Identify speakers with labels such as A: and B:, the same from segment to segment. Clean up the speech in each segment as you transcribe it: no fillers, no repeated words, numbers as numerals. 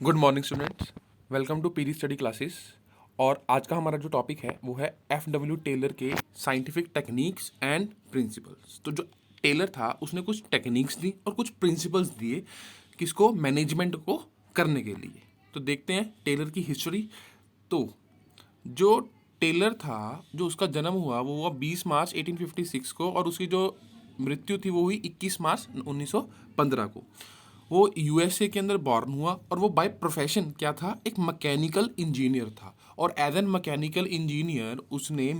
A: Good morning students, welcome to Peri study classes. और आज का हमारा जो टॉपिक है वो है एफ डब्ल्यू टेलर के साइंटिफिक टेक्निक्स एंड प्रिंसिपल्स। तो जो टेलर था उसने कुछ टेक्निक्स दी और कुछ प्रिंसिपल्स दिए किसको, मैनेजमेंट को करने के लिए। तो देखते हैं टेलर की हिस्ट्री। तो जो टेलर था, जो उसका जन्म हुआ वो हुआ 20 मार्च 1856 को, और उसकी जो मृत्यु थी वो हुई 21 मार्च 1915 को। वो यूएसए के अंदर बॉर्न हुआ और वो बाय प्रोफेशन क्या था, एक मैकेनिकल इंजीनियर था। और एज एन मैकेनिकल इंजीनियर उसने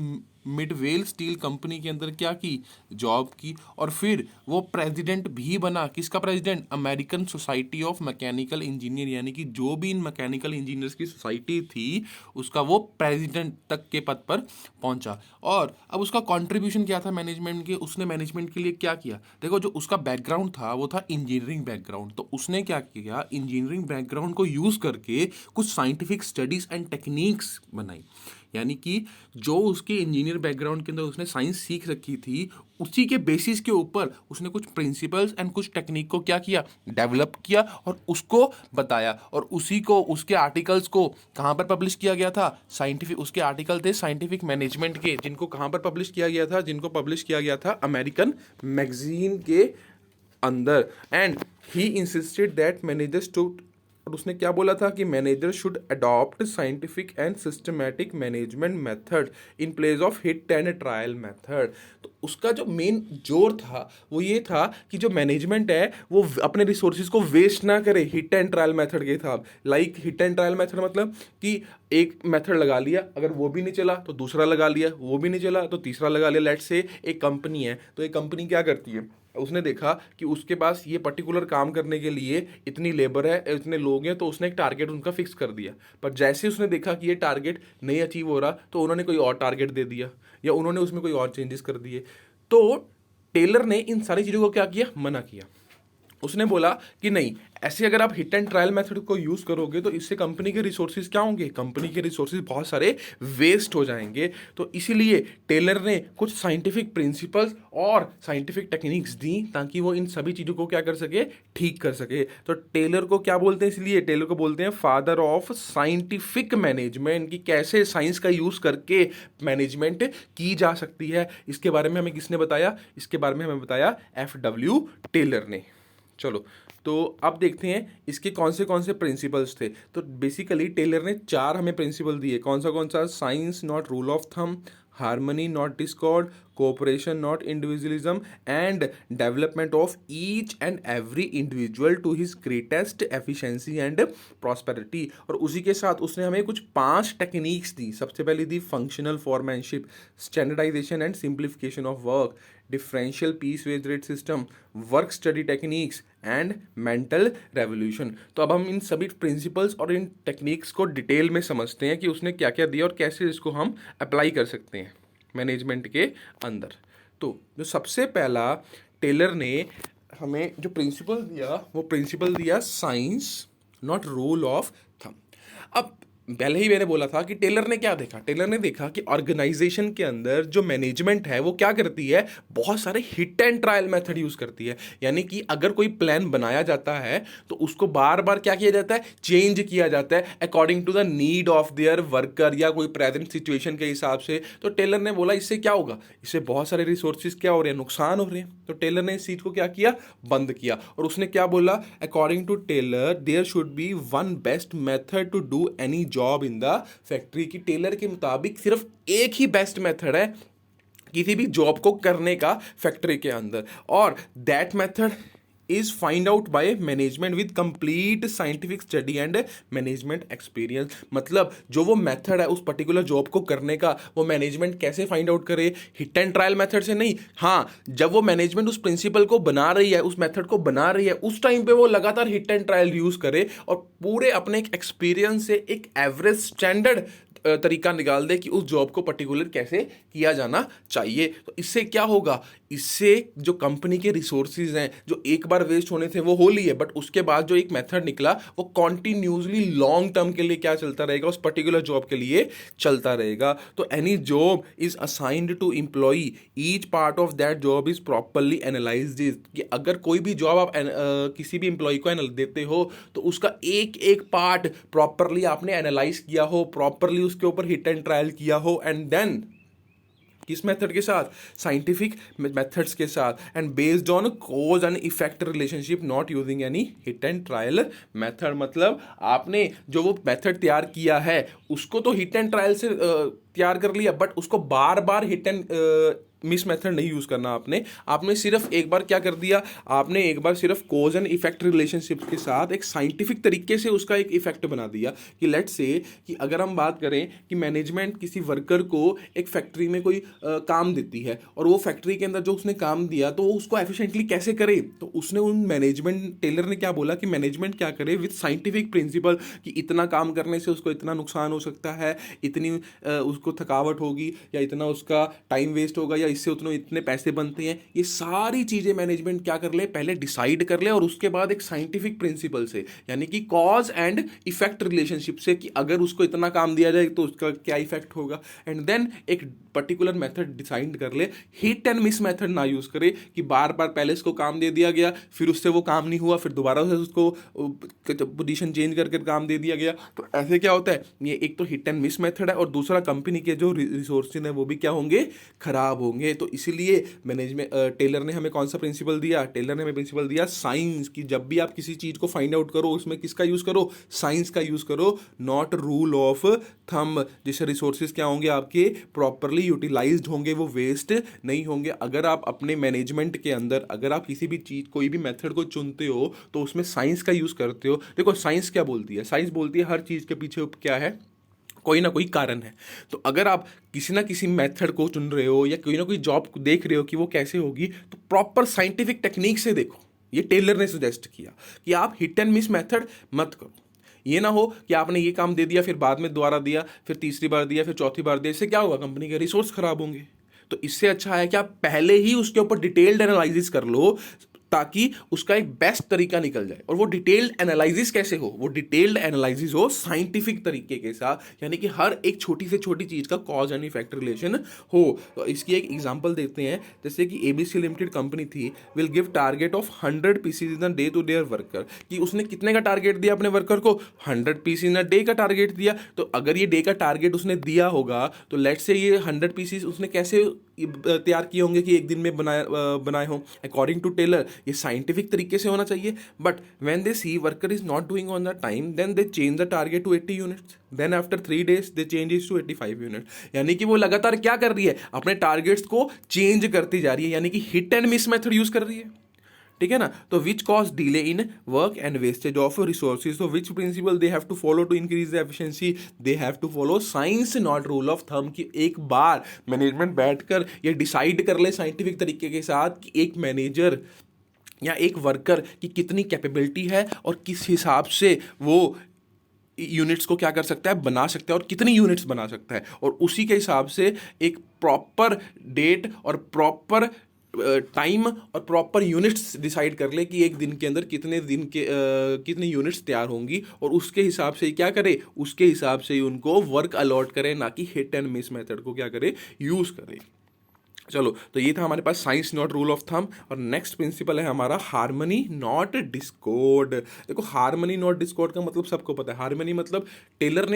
A: मिडवेल स्टील कंपनी के अंदर क्या की, जॉब की। और फिर वो प्रेसिडेंट भी बना। किसका president? American society of mechanical engineer, यानी कि जो भी इन मैकेनिकल इंजीनियर्स की सोसाइटी थी उसका वो प्रेसिडेंट तक के पद पर पहुंचा। और अब उसका कंट्रीब्यूशन क्या था मैनेजमेंट के, उसने मैनेजमेंट के लिए क्या किया? देखो, जो उसका बैकग्राउंड था वो था इंजीनियरिंग बैकग्राउंड। तो उसने क्या किया, इंजीनियरिंग बैकग्राउंड को यूज करके कुछ साइंटिफिक स्टडीज एंड टेक्निक्स बनाई। यानी कि जो उसके इंजीनियर बैकग्राउंड के अंदर उसने साइंस सीख रखी थी, उसी के बेसिस के ऊपर उसने कुछ प्रिंसिपल्स एंड कुछ टेक्निक को क्या किया, डेवलप किया और उसको बताया। और उसी को, उसके आर्टिकल्स को कहाँ पर पब्लिश किया गया था? साइंटिफिक, उसके आर्टिकल थे साइंटिफिक मैनेजमेंट के, जिनको कहाँ पर पब्लिश किया गया था? जिनको पब्लिश किया गया था अमेरिकन मैगजीन के अंदर। And he insisted that managers to, और उसने क्या बोला था कि manager should adopt scientific and systematic management method in place of hit and trial method. तो उसका जो मेन जोर था वो ये था कि जो मैनेजमेंट है वो अपने रिसोर्सेज को वेस्ट ना करे हिट एंड ट्रायल मेथड के हिसाब। Like hit and trial method मतलब कि एक मेथड लगा लिया, अगर वो भी नहीं चला तो दूसरा लगा लिया, वो भी नहीं चला तो तीसरा लगा लिया। लेट्स से एक कंपनी है, तो एक कंपनी क्या करती है, उसने देखा कि उसके पास ये पर्टिकुलर काम करने के लिए इतनी लेबर है, इतने लोग हैं, तो उसने एक टारगेट उनका फिक्स कर दिया। पर जैसे उसने देखा कि ये टारगेट नहीं अचीव हो रहा तो उन्होंने कोई और टारगेट दे दिया या उन्होंने उसमें कोई और चेंजेस कर दिए। तो टेलर ने इन सारी चीज़ों को क्या किया, मना किया। उसने बोला कि नहीं, ऐसे अगर आप हिट एंड ट्रायल मेथड को यूज करोगे तो इससे कंपनी के रिसोर्सेज क्या होंगे, कंपनी के रिसोर्सेज बहुत सारे वेस्ट हो जाएंगे। तो इसीलिए टेलर ने कुछ साइंटिफिक प्रिंसिपल्स और साइंटिफिक टेक्निक्स दी ताकि वो इन सभी चीज़ों को क्या कर सके, ठीक कर सके। तो टेलर को क्या बोलते हैं, इसलिए टेलर को बोलते हैं फादर ऑफ साइंटिफिक मैनेजमेंट, कि कैसे साइंस का यूज करके मैनेजमेंट की जा सकती है। इसके बारे में हमें किसने बताया? इसके बारे में हमें बताया एफ डब्ल्यू टेलर ने। चलो, तो अब देखते हैं इसके कौन से प्रिंसिपल्स थे। तो बेसिकली टेलर ने 4 हमें प्रिंसिपल दिए। कौन सा? Science not rule of thumb, harmony not discord, cooperation not individualism, and development of each and every individual to his greatest efficiency and prosperity. और उसी के साथ उसने हमें कुछ 5 टेक्निक्स दी। सबसे पहले the functional foremanship, standardisation and simplification of work, differential piece wage rate system, work study techniques and mental revolution. तो अब हम इन सभी प्रिंसिपल्स और इन टेक्निक्स को डिटेल में समझते हैं कि उसने क्या क्या दिया और कैसे इसको हम अप्लाई कर सकते हैं मैनेजमेंट के अंदर। तो जो सबसे पहला टेलर ने हमें जो प्रिंसिपल दिया वो प्रिंसिपल दिया science not rule of thumb. अब पहले ही मैंने बोला था कि टेलर ने क्या देखा, टेलर ने देखा कि ऑर्गेनाइजेशन के अंदर जो मैनेजमेंट है वो क्या करती है, बहुत सारे hit and trial method use करती है। यानी कि अगर कोई प्लान बनाया जाता है तो उसको बार बार क्या किया जाता है, चेंज किया जाता है according to the need of their worker या कोई प्रेजेंट सिचुएशन के हिसाब से। तो टेलर ने बोला इससे क्या होगा, इससे बहुत सारे रिसोर्सेज क्या हो रहे हैं, नुकसान हो रहे हैं। तो टेलर ने इस चीज को क्या किया, बंद किया। और उसने क्या बोला, according to Taylor there should be one best method to do any job in the factory. की टेलर के मुताबिक सिर्फ एक ही बेस्ट मेथड है किसी भी जॉब को करने का फैक्ट्री के अंदर, और that method is find out by management with complete scientific study and management experience. मतलब जो वो मेथड है उस पर्टिकुलर जॉब को करने का, वो मैनेजमेंट कैसे फाइंड आउट करे, हिट एंड ट्रायल मेथड से नहीं। हाँ, जब वो मैनेजमेंट उस प्रिंसिपल को बना रही है, उस मेथड को बना रही है, उस टाइम पे वो लगातार हिट एंड ट्रायल यूज करे और पूरे अपने एक एक्सपीरियंस से एक एवरेज स्टैंडर्ड तरीका निकाल दे कि उस जॉब को पर्टिकुलर कैसे किया जाना चाहिए। तो इससे क्या होगा, इससे जो कंपनी के रिसोर्सेज हैं जो एक बार वेस्ट होने थे वो हो लिए, बट उसके बाद जो एक मेथड निकला वो कॉन्टिन्यूसली लॉन्ग टर्म के लिए क्या चलता रहेगा, उस पर्टिकुलर जॉब के लिए चलता रहेगा। तो any job is assigned to employee, each part of that job is properly analysed, कि अगर कोई भी जॉब आप किसी भी एम्प्लॉय को देते हो तो उसका एक एक पार्ट प्रॉपरली आपने एनालाइज किया हो, प्रॉपरली उसके ऊपर हिट एंड ट्रायल किया हो, एंड देन किस मेथड के साथ, साइंटिफिक मेथड्स के साथ, and based on cause and effect relationship, not using any hit and trial method. मतलब आपने जो वो मेथड तैयार किया है उसको तो हिट एंड ट्रायल से तैयार कर लिया, बट उसको बार बार हिट एंड मिस मेथड नहीं यूज करना आपने सिर्फ एक बार क्या कर दिया, आपने एक बार सिर्फ कॉज एंड इफेक्ट रिलेशनशिप के साथ एक साइंटिफिक तरीके से उसका एक इफेक्ट बना दिया। कि लेट्स से कि अगर हम बात करें कि मैनेजमेंट किसी वर्कर को एक फैक्ट्री में कोई काम देती है, और वो फैक्ट्री के अंदर जो उसने काम दिया तो वो उसको एफिशिएंटली कैसे करे, तो उसने उन मैनेजमेंट टेलर ने क्या बोला कि मैनेजमेंट क्या करे विद साइंटिफिक प्रिंसिपल, कि इतना काम करने से उसको इतना नुकसान हो सकता है, इतनी उसको थकावट होगी, या इतना उसका टाइम वेस्ट होगा, या इससे उतने इतने पैसे बनते हैं। ये सारी चीजें मैनेजमेंट क्या कर ले, पहले डिसाइड कर ले, और उसके बाद एक साइंटिफिक प्रिंसिपल से, यानी कि कॉज एंड इफेक्ट रिलेशनशिप से, कि अगर उसको इतना काम दिया जाए तो उसका क्या इफेक्ट होगा, एंड देन एक पर्टिकुलर मेथड डिसाइड कर ले। हिट एंड मिस मेथड ना यूज करे कि बार बार पहले इसको काम दे दिया गया, फिर उससे वो काम नहीं हुआ, फिर दोबारा से उसको पोजीशन चेंज करके काम दे दिया गया। तो ऐसे क्या होता है, ये एक तो हिट एंड मिस मेथड है, और दूसरा कंपनी के जो रिसोर्सेज हैं वो भी क्या होंगे, खराब होंगे। तो इसीलिए मैनेजमेंट टेलर ने हमें कौन सा प्रिंसिपल दिया, टेलर ने हमें प्रिंसिपल दिया साइंस, की जब भी आप किसी चीज को फाइंड आउट करो उसमें किसका यूज करो, साइंस का यूज करो, नॉट रूल ऑफ थंब, जिससे रिसोर्सेज क्या होंगे आपके प्रॉपरली यूटिलाइज्ड होंगे, वो वेस्ट नहीं होंगे। अगर आप अपने मैनेजमेंट के अंदर अगर आप किसी भी चीज कोई भी मेथड को चुनते हो तो उसमें साइंस का यूज करते हो। देखो साइंस क्या बोलती है, साइंस बोलती है हर चीज के पीछे क्या है, कोई ना कोई कारण है। तो अगर आप किसी ना किसी मेथड को चुन रहे हो या कोई ना कोई जॉब देख रहे हो कि वो कैसे होगी, तो प्रॉपर साइंटिफिक टेक्निक से देखो। ये टेलर ने सजेस्ट किया कि आप हिट एंड मिस मेथड मत करो। ये ना हो कि आपने ये काम दे दिया, फिर बाद में दोबारा दिया, फिर तीसरी बार दिया, फिर चौथी बार दिया, इससे क्या होगा, कंपनी के रिसोर्स खराब होंगे। तो इससे अच्छा है कि आप पहले ही उसके ऊपर डिटेल्ड एनालिसिस कर लो, ताकि उसका एक बेस्ट तरीका निकल जाए। और वो डिटेल्ड एनालिसिस कैसे हो, वो डिटेल्ड एनालिसिस हो साइंटिफिक तरीके के साथ, यानी कि हर एक छोटी से छोटी चीज का कॉज एंड इफेक्ट रिलेशन हो। तो इसकी एक एग्जांपल देखते हैं, जैसे कि एबीसी लिमिटेड कंपनी थी, will give target of 100 pieces in a day to their worker, कि उसने कितने का टारगेट दिया अपने वर्कर को, 100 पीस इन अ डे का टारगेट दिया। तो अगर ये डे का टारगेट उसने दिया होगा तो लेट्स से ये 100 पीसीज उसने कैसे तैयार किए होंगे कि एक दिन में बनाए हों। अकॉर्डिंग टू टेलर ये साइंटिफिक तरीके से होना चाहिए, but when they see worker is not doing on the time, then they change the target to 80 units, then after 3 days they change is to 85 unit. यानी कि वो लगातार क्या कर रही है, अपने टारगेट्स को चेंज करती जा रही है, यानी कि hit and miss method use कर रही है। ठीक है ना। तो which cause delay in work and wastage of resources, तो which principle they have to follow to increase the efficiency, they have to follow science not rule of thumb. कि एक बार मैनेजमेंट बैठकर ये डिसाइड कर ले साइंटिफिक तरीके के साथ कि एक मैनेजर या एक वर्कर की कितनी कैपेबिलिटी है और किस हिसाब से वो यूनिट्स को क्या कर सकता है, बना सकता है, और कितनी यूनिट्स बना सकता है, और उसी के हिसाब से एक प्रॉपर डेट और प्रॉपर टाइम और प्रॉपर यूनिट्स डिसाइड कर ले कि एक दिन के अंदर कितने कितनी यूनिट्स तैयार होंगी, और उसके हिसाब से क्या करे, उसके हिसाब से ही उनको वर्क अलॉट करे, ना कि हिट एंड मिस मेथड को क्या करे, यूज करे। चलो, तो ये था हमारे पास science not rule of thumb. और नेक्स्ट प्रिंसिपल है हमारा हार्मनी नॉट डिस्कॉर्ड। देखो हार्मनी नॉट डिस्कॉर्ड का मतलब सबको पता है। हार्मनी मतलब टेलर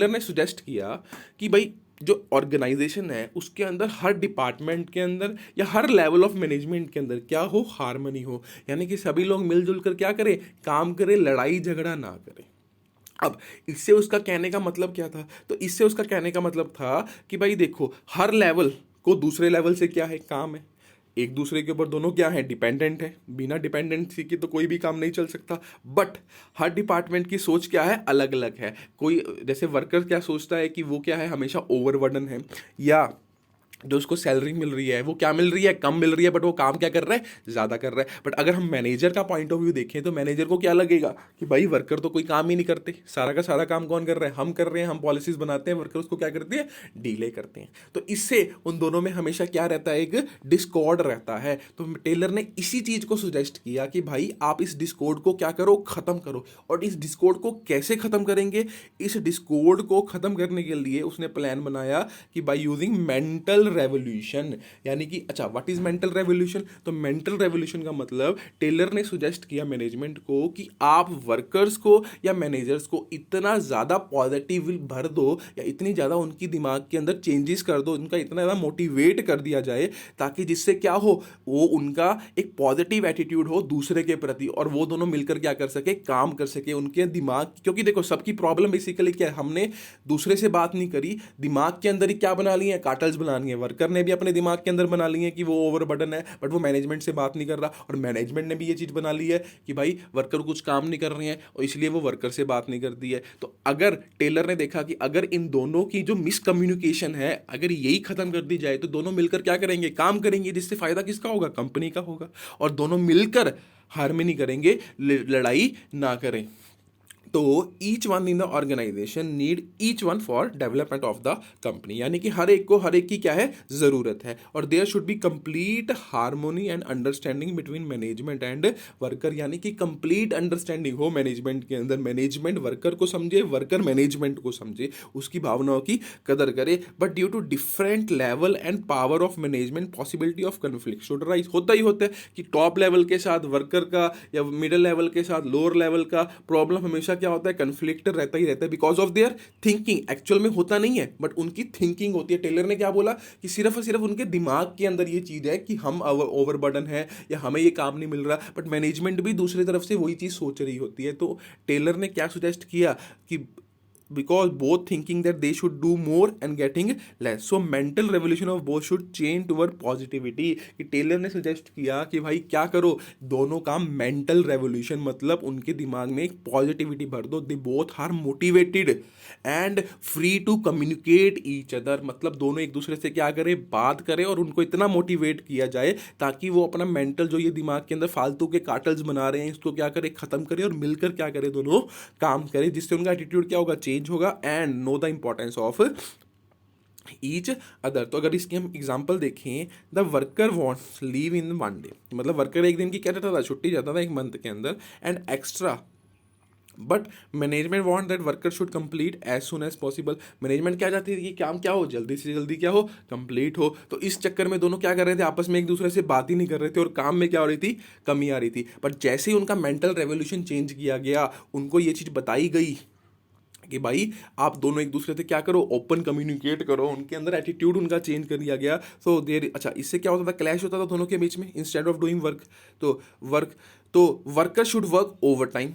A: ने सुजेस्ट किया कि भाई जो ऑर्गेनाइजेशन है उसके अंदर हर डिपार्टमेंट के अंदर या हर लेवल ऑफ मैनेजमेंट के अंदर क्या हो, हार्मनी हो, यानी कि सभी लोग मिलजुल कर क्या करें, काम करें, लड़ाई झगड़ा ना करें। अब इससे उसका कहने का मतलब क्या था, तो इससे उसका कहने का मतलब था कि भाई देखो हर लेवल को दूसरे लेवल से क्या है, काम है, एक दूसरे के ऊपर दोनों क्या है, डिपेंडेंट है। बिना डिपेंडेंसी के तो कोई भी काम नहीं चल सकता। बट हर डिपार्टमेंट की सोच क्या है, अलग अलग है। कोई जैसे वर्कर क्या सोचता है कि वो क्या है, हमेशा ओवरबर्डन है, या जो उसको सैलरी मिल रही है वो क्या मिल रही है, कम मिल रही है, बट वो काम क्या कर रहा है, ज़्यादा कर रहा है। बट अगर हम मैनेजर का पॉइंट ऑफ व्यू देखें तो मैनेजर को क्या लगेगा कि भाई वर्कर तो कोई काम ही नहीं करते, सारा का सारा काम कौन कर रहा है, हम कर रहे हैं, हम पॉलिसीज बनाते हैं, वर्कर उसको क्या करते हैं, डीले करते हैं। तो इससे उन दोनों में हमेशा क्या रहता है, एक डिस्कॉर्ड रहता है। तो टेलर ने इसी चीज़ को सुजेस्ट किया कि भाई आप इस डिस्कॉर्ड को क्या करो, ख़त्म करो। और इस डिस्कॉर्ड को कैसे ख़त्म करेंगे, इस डिस्कॉर्ड को ख़त्म करने के लिए उसने प्लान बनाया कि बाय यूजिंग मेंटल रेवोल्यूशन। यानी कि अच्छा, व्हाट इज मेंटल रेवोल्यूशन? तो मेंटल रेवोल्यूशन का मतलब टेलर ने सुजेस्ट किया मैनेजमेंट को कि आप वर्कर्स को या मैनेजर्स को इतना ज़्यादा पॉजिटिव भर दो या इतनी ज़्यादा उनकी दिमाग के अंदर चेंजेस कर दो, उनका इतना ज़्यादा मोटिवेट कर दिया जाए ताकि जिससे क्या हो, वो उनका एक पॉजिटिव एटीट्यूड हो दूसरे के प्रति, और वो दोनों मिलकर क्या कर सके, काम कर सके उनके दिमाग। क्योंकि देखो सबकी प्रॉब्लम बेसिकली क्या है, हमने दूसरे से बात नहीं करी, दिमाग के अंदर ही क्या बना ली है, कार्टल्स बना लिए। वर्कर ने भी अपने दिमाग के अंदर बना ली है कि वो ओवरबर्डन है, बट वो मैनेजमेंट से बात नहीं कर रहा, और मैनेजमेंट ने भी ये चीज़ बना ली है कि भाई वर्कर कुछ काम नहीं कर रहे हैं और इसलिए वो वर्कर से बात नहीं करती है। तो अगर टेलर ने देखा कि अगर इन दोनों की जो मिसकम्युनिकेशन है अगर यही खत्म कर दी जाए तो दोनों मिलकर क्या करेंगे, काम करेंगे, जिससे फायदा किसका होगा, कंपनी का होगा, और दोनों मिलकर हार्मनी करेंगे, लड़ाई ना करें। तो each one in the organisation need each one for development of the company. यानी कि हर एक को हर एक की क्या है, ज़रूरत है। और there should be complete harmony and understanding between management and worker. यानी कि कंप्लीट अंडरस्टैंडिंग हो मैनेजमेंट के अंदर, मैनेजमेंट वर्कर को समझे, वर्कर मैनेजमेंट को समझे, उसकी भावनाओं की कदर करे। But due to different level and power of management possibility of conflict should rise. होता ही होता है कि टॉप लेवल के साथ वर्कर का या मिडिल लेवल के साथ लोअर लेवल का प्रॉब्लम हमेशा क्या होता है, कन्फ्लिक्ट रहता ही रहता है, because of their thinking. Actual में होता नहीं है, बट उनकी थिंकिंग होती है। टेलर ने क्या बोला कि सिर्फ और सिर्फ उनके दिमाग के अंदर ये चीज़ है कि हम ओवरबर्डन है या हमें ये काम नहीं मिल रहा, बट मैनेजमेंट भी दूसरी तरफ से वही चीज़ सोच रही होती है। तो टेलर ने क्या सुजेस्ट किया कि because both thinking that they should do more and getting less, so mental revolution of both should change toward positivity। कि टेलर ने सजेस्ट किया कि भाई क्या करो, दोनों का मेंटल रेवोल्यूशन, मतलब उनके दिमाग में एक पॉजिटिविटी भर दो। They both are motivated and free to communicate each other, मतलब दोनों एक दूसरे से क्या करें, बात करें, और उनको इतना मोटिवेट किया जाए ताकि वो अपना मेंटल जो ये दिमाग के अंदर फालतू के कार्टल्स बना रहे हैं इसको क्या करे, खत्म करे, और मिलकर क्या करे, दोनों काम करें, जिससे उनका एटीट्यूड क्या होगा, चेंज होगा, and know the importance of each other. तो अगर इसकी हम एग्जांपल देखें, the worker wants leave in one day, मतलब वर्कर एक दिन की क्या रहता था, छुट्टी जाता था एक मंथ के अंदर, and extra, but management want that worker should complete as soon as possible. Management क्या चाहती थी कि काम क्या हो, जल्दी से जल्दी क्या हो, कंप्लीट हो। तो इस चक्कर में दोनों क्या कर रहे थे, आपस में एक दूसरे से बात ही नहीं कर रहे थे, और काम में क्या हो रही थी, कमी आ रही थी। बट जैसे ही उनका मेंटल रेवोल्यूशन चेंज किया गया, उनको ये चीज़ बताई गई कि भाई आप दोनों एक दूसरे से क्या करो, ओपन कम्युनिकेट करो, उनके अंदर एटीट्यूड उनका चेंज कर दिया गया। सो देर, अच्छा, इससे क्या होता था, क्लैश होता था दोनों के बीच में, इंस्टेड ऑफ डूइंग वर्क। तो worker should work over time,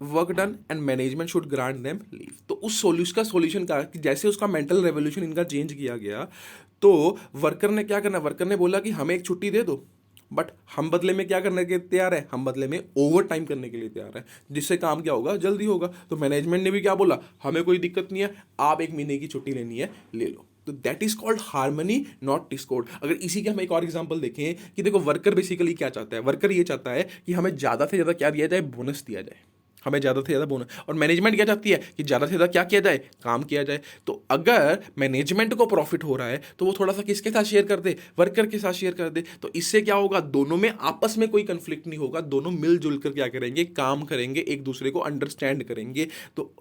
A: work done, and management should grant them leave. तो उस का सॉल्यूशन का कि जैसे उसका मेंटल रेवोल्यूशन इनका चेंज किया गया, तो वर्कर ने क्या करना, वर्कर ने बोला कि हमें एक छुट्टी दे दो, बट हम बदले में क्या करने के तैयार है, हम बदले में ओवर टाइम करने के लिए तैयार है, जिससे काम क्या होगा, जल्दी होगा। तो मैनेजमेंट ने भी क्या बोला, हमें कोई दिक्कत नहीं है, आप एक महीने की छुट्टी लेनी है, ले लो। तो that is called harmony, not Discord. अगर इसी के हम एक और एग्जांपल देखें कि देखो वर्कर बेसिकली क्या चाहता है, वर्कर ये चाहता है कि हमें ज़्यादा से ज़्यादा क्या दिया जाए, बोनस दिया जाए, हमें ज़्यादा से ज़्यादा बोनस। और मैनेजमेंट क्या चाहती है कि ज़्यादा से ज़्यादा क्या किया जाए, काम किया जाए। तो अगर मैनेजमेंट को प्रॉफिट हो रहा है तो वो थोड़ा सा किसके साथ शेयर कर दे, वर्कर के साथ शेयर कर दे। तो इससे क्या होगा, दोनों में आपस में कोई कंफ्लिक्ट नहीं होगा, दोनों मिलजुल कर क्या करेंगे, काम करेंगे, एक दूसरे को अंडरस्टैंड करेंगे। तो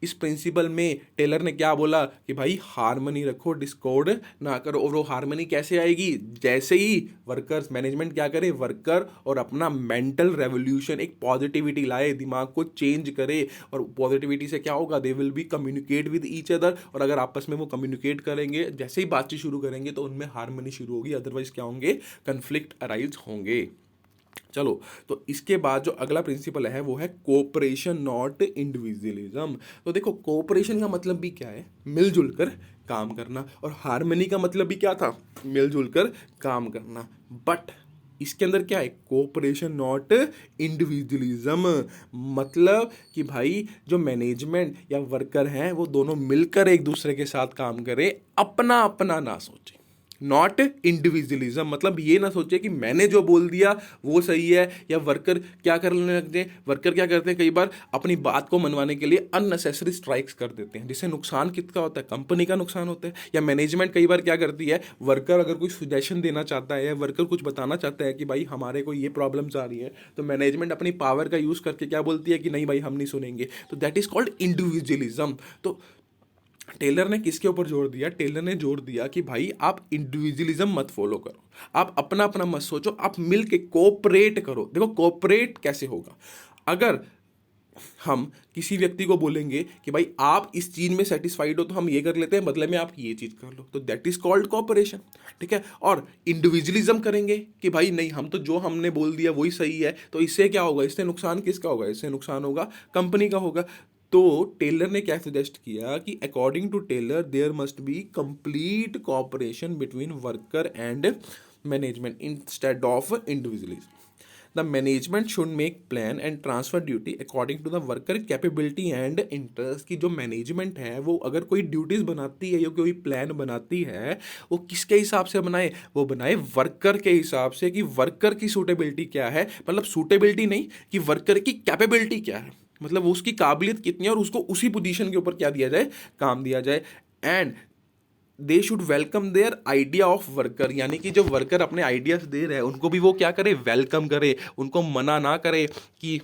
A: इस प्रिंसिपल में टेलर ने क्या बोला कि भाई हार्मनी रखो, डिस्कॉर्ड ना करो। और वो हार्मनी कैसे आएगी, जैसे ही वर्कर्स, मैनेजमेंट क्या करे, वर्कर और अपना मेंटल रेवोल्यूशन, एक पॉजिटिविटी लाए, दिमाग को चेंज करे, और पॉजिटिविटी से क्या होगा, they will be communicate with each other. और अगर आपस में वो कम्युनिकेट करेंगे, जैसे ही बातचीत शुरू करेंगे तो उनमें हार्मनी शुरू होगी, अदरवाइज क्या होंगे, कन्फ्लिक्ट अराइज होंगे। चलो, तो इसके बाद जो अगला प्रिंसिपल है वो है कोऑपरेशन नॉट इंडिविजुअलिज्म। तो देखो कोऑपरेशन का मतलब भी क्या है, मिलजुल कर काम करना, और हार्मनी का मतलब भी क्या था, मिलजुल कर काम करना। बट इसके अंदर क्या है, कोऑपरेशन नॉट इंडिविजुअलिज्म। मतलब कि भाई जो मैनेजमेंट या वर्कर हैं वो दोनों मिलकर एक दूसरे के साथ काम करें, अपना अपना ना सोचे, नॉट इंडिविजुअलिज्म। मतलब ये ना सोचे कि मैंने जो बोल दिया वो सही है, या वर्कर क्या करने लगते हैं, वर्कर क्या करते हैं कई बार अपनी बात को मनवाने के लिए अननेसेसरी स्ट्राइक्स कर देते हैं, जिससे नुकसान किसका होता है, कंपनी का नुकसान होता है। या मैनेजमेंट कई बार क्या करती है, वर्कर अगर कोई सुजेशन देना चाहता है या वर्कर कुछ बताना चाहता है कि भाई हमारे को ये प्रॉब्लम्स आ रही है, तो मैनेजमेंट अपनी पावर का यूज़ करके क्या बोलती है कि नहीं भाई हम नहीं सुनेंगे, तो दैट इज कॉल्ड इंडिविजुअलिज्म। तो टेलर ने किसके ऊपर जोर दिया, टेलर ने जोर दिया कि भाई आप इंडिविजुअलिज्म मत फॉलो करो, आप अपना अपना मत सोचो, आप मिल के कोऑपरेट करो। देखो कोऑपरेट कैसे होगा, अगर हम किसी व्यक्ति को बोलेंगे कि भाई आप इस चीज में सेटिस्फाइड हो तो हम ये कर लेते हैं, बदले में आप ये चीज कर लो, तो दैट इज कॉल्ड कोऑपरेशन। ठीक है। और इंडिविजुअलिज्म करेंगे कि भाई नहीं हम तो जो हमने बोल दिया वही सही है, तो इससे क्या होगा, इससे नुकसान किसका होगा, इससे नुकसान होगा कंपनी का होगा। तो टेलर ने क्या सजेस्ट किया कि according to Taylor there must be complete cooperation between worker and management instead of individualism. The management should make plan and transfer duty according to the worker capability and interest। की जो management है वो अगर कोई duties बनाती है या कोई प्लान बनाती है, वो किसके हिसाब से बनाए, वो बनाए वर्कर के हिसाब से कि वर्कर की सूटेबिलिटी क्या है, मतलब सूटेबिलिटी नहीं कि वर्कर की कैपेबिलिटी क्या है, मतलब उसकी काबिलियत कितनी है और उसको उसी पोजीशन के ऊपर क्या दिया जाए, काम दिया जाए। And they should welcome their idea of worker, यानी कि जो वर्कर अपने आइडियाज दे रहे हैं उनको भी वो क्या करे, वेलकम करे, उनको मना ना करे कि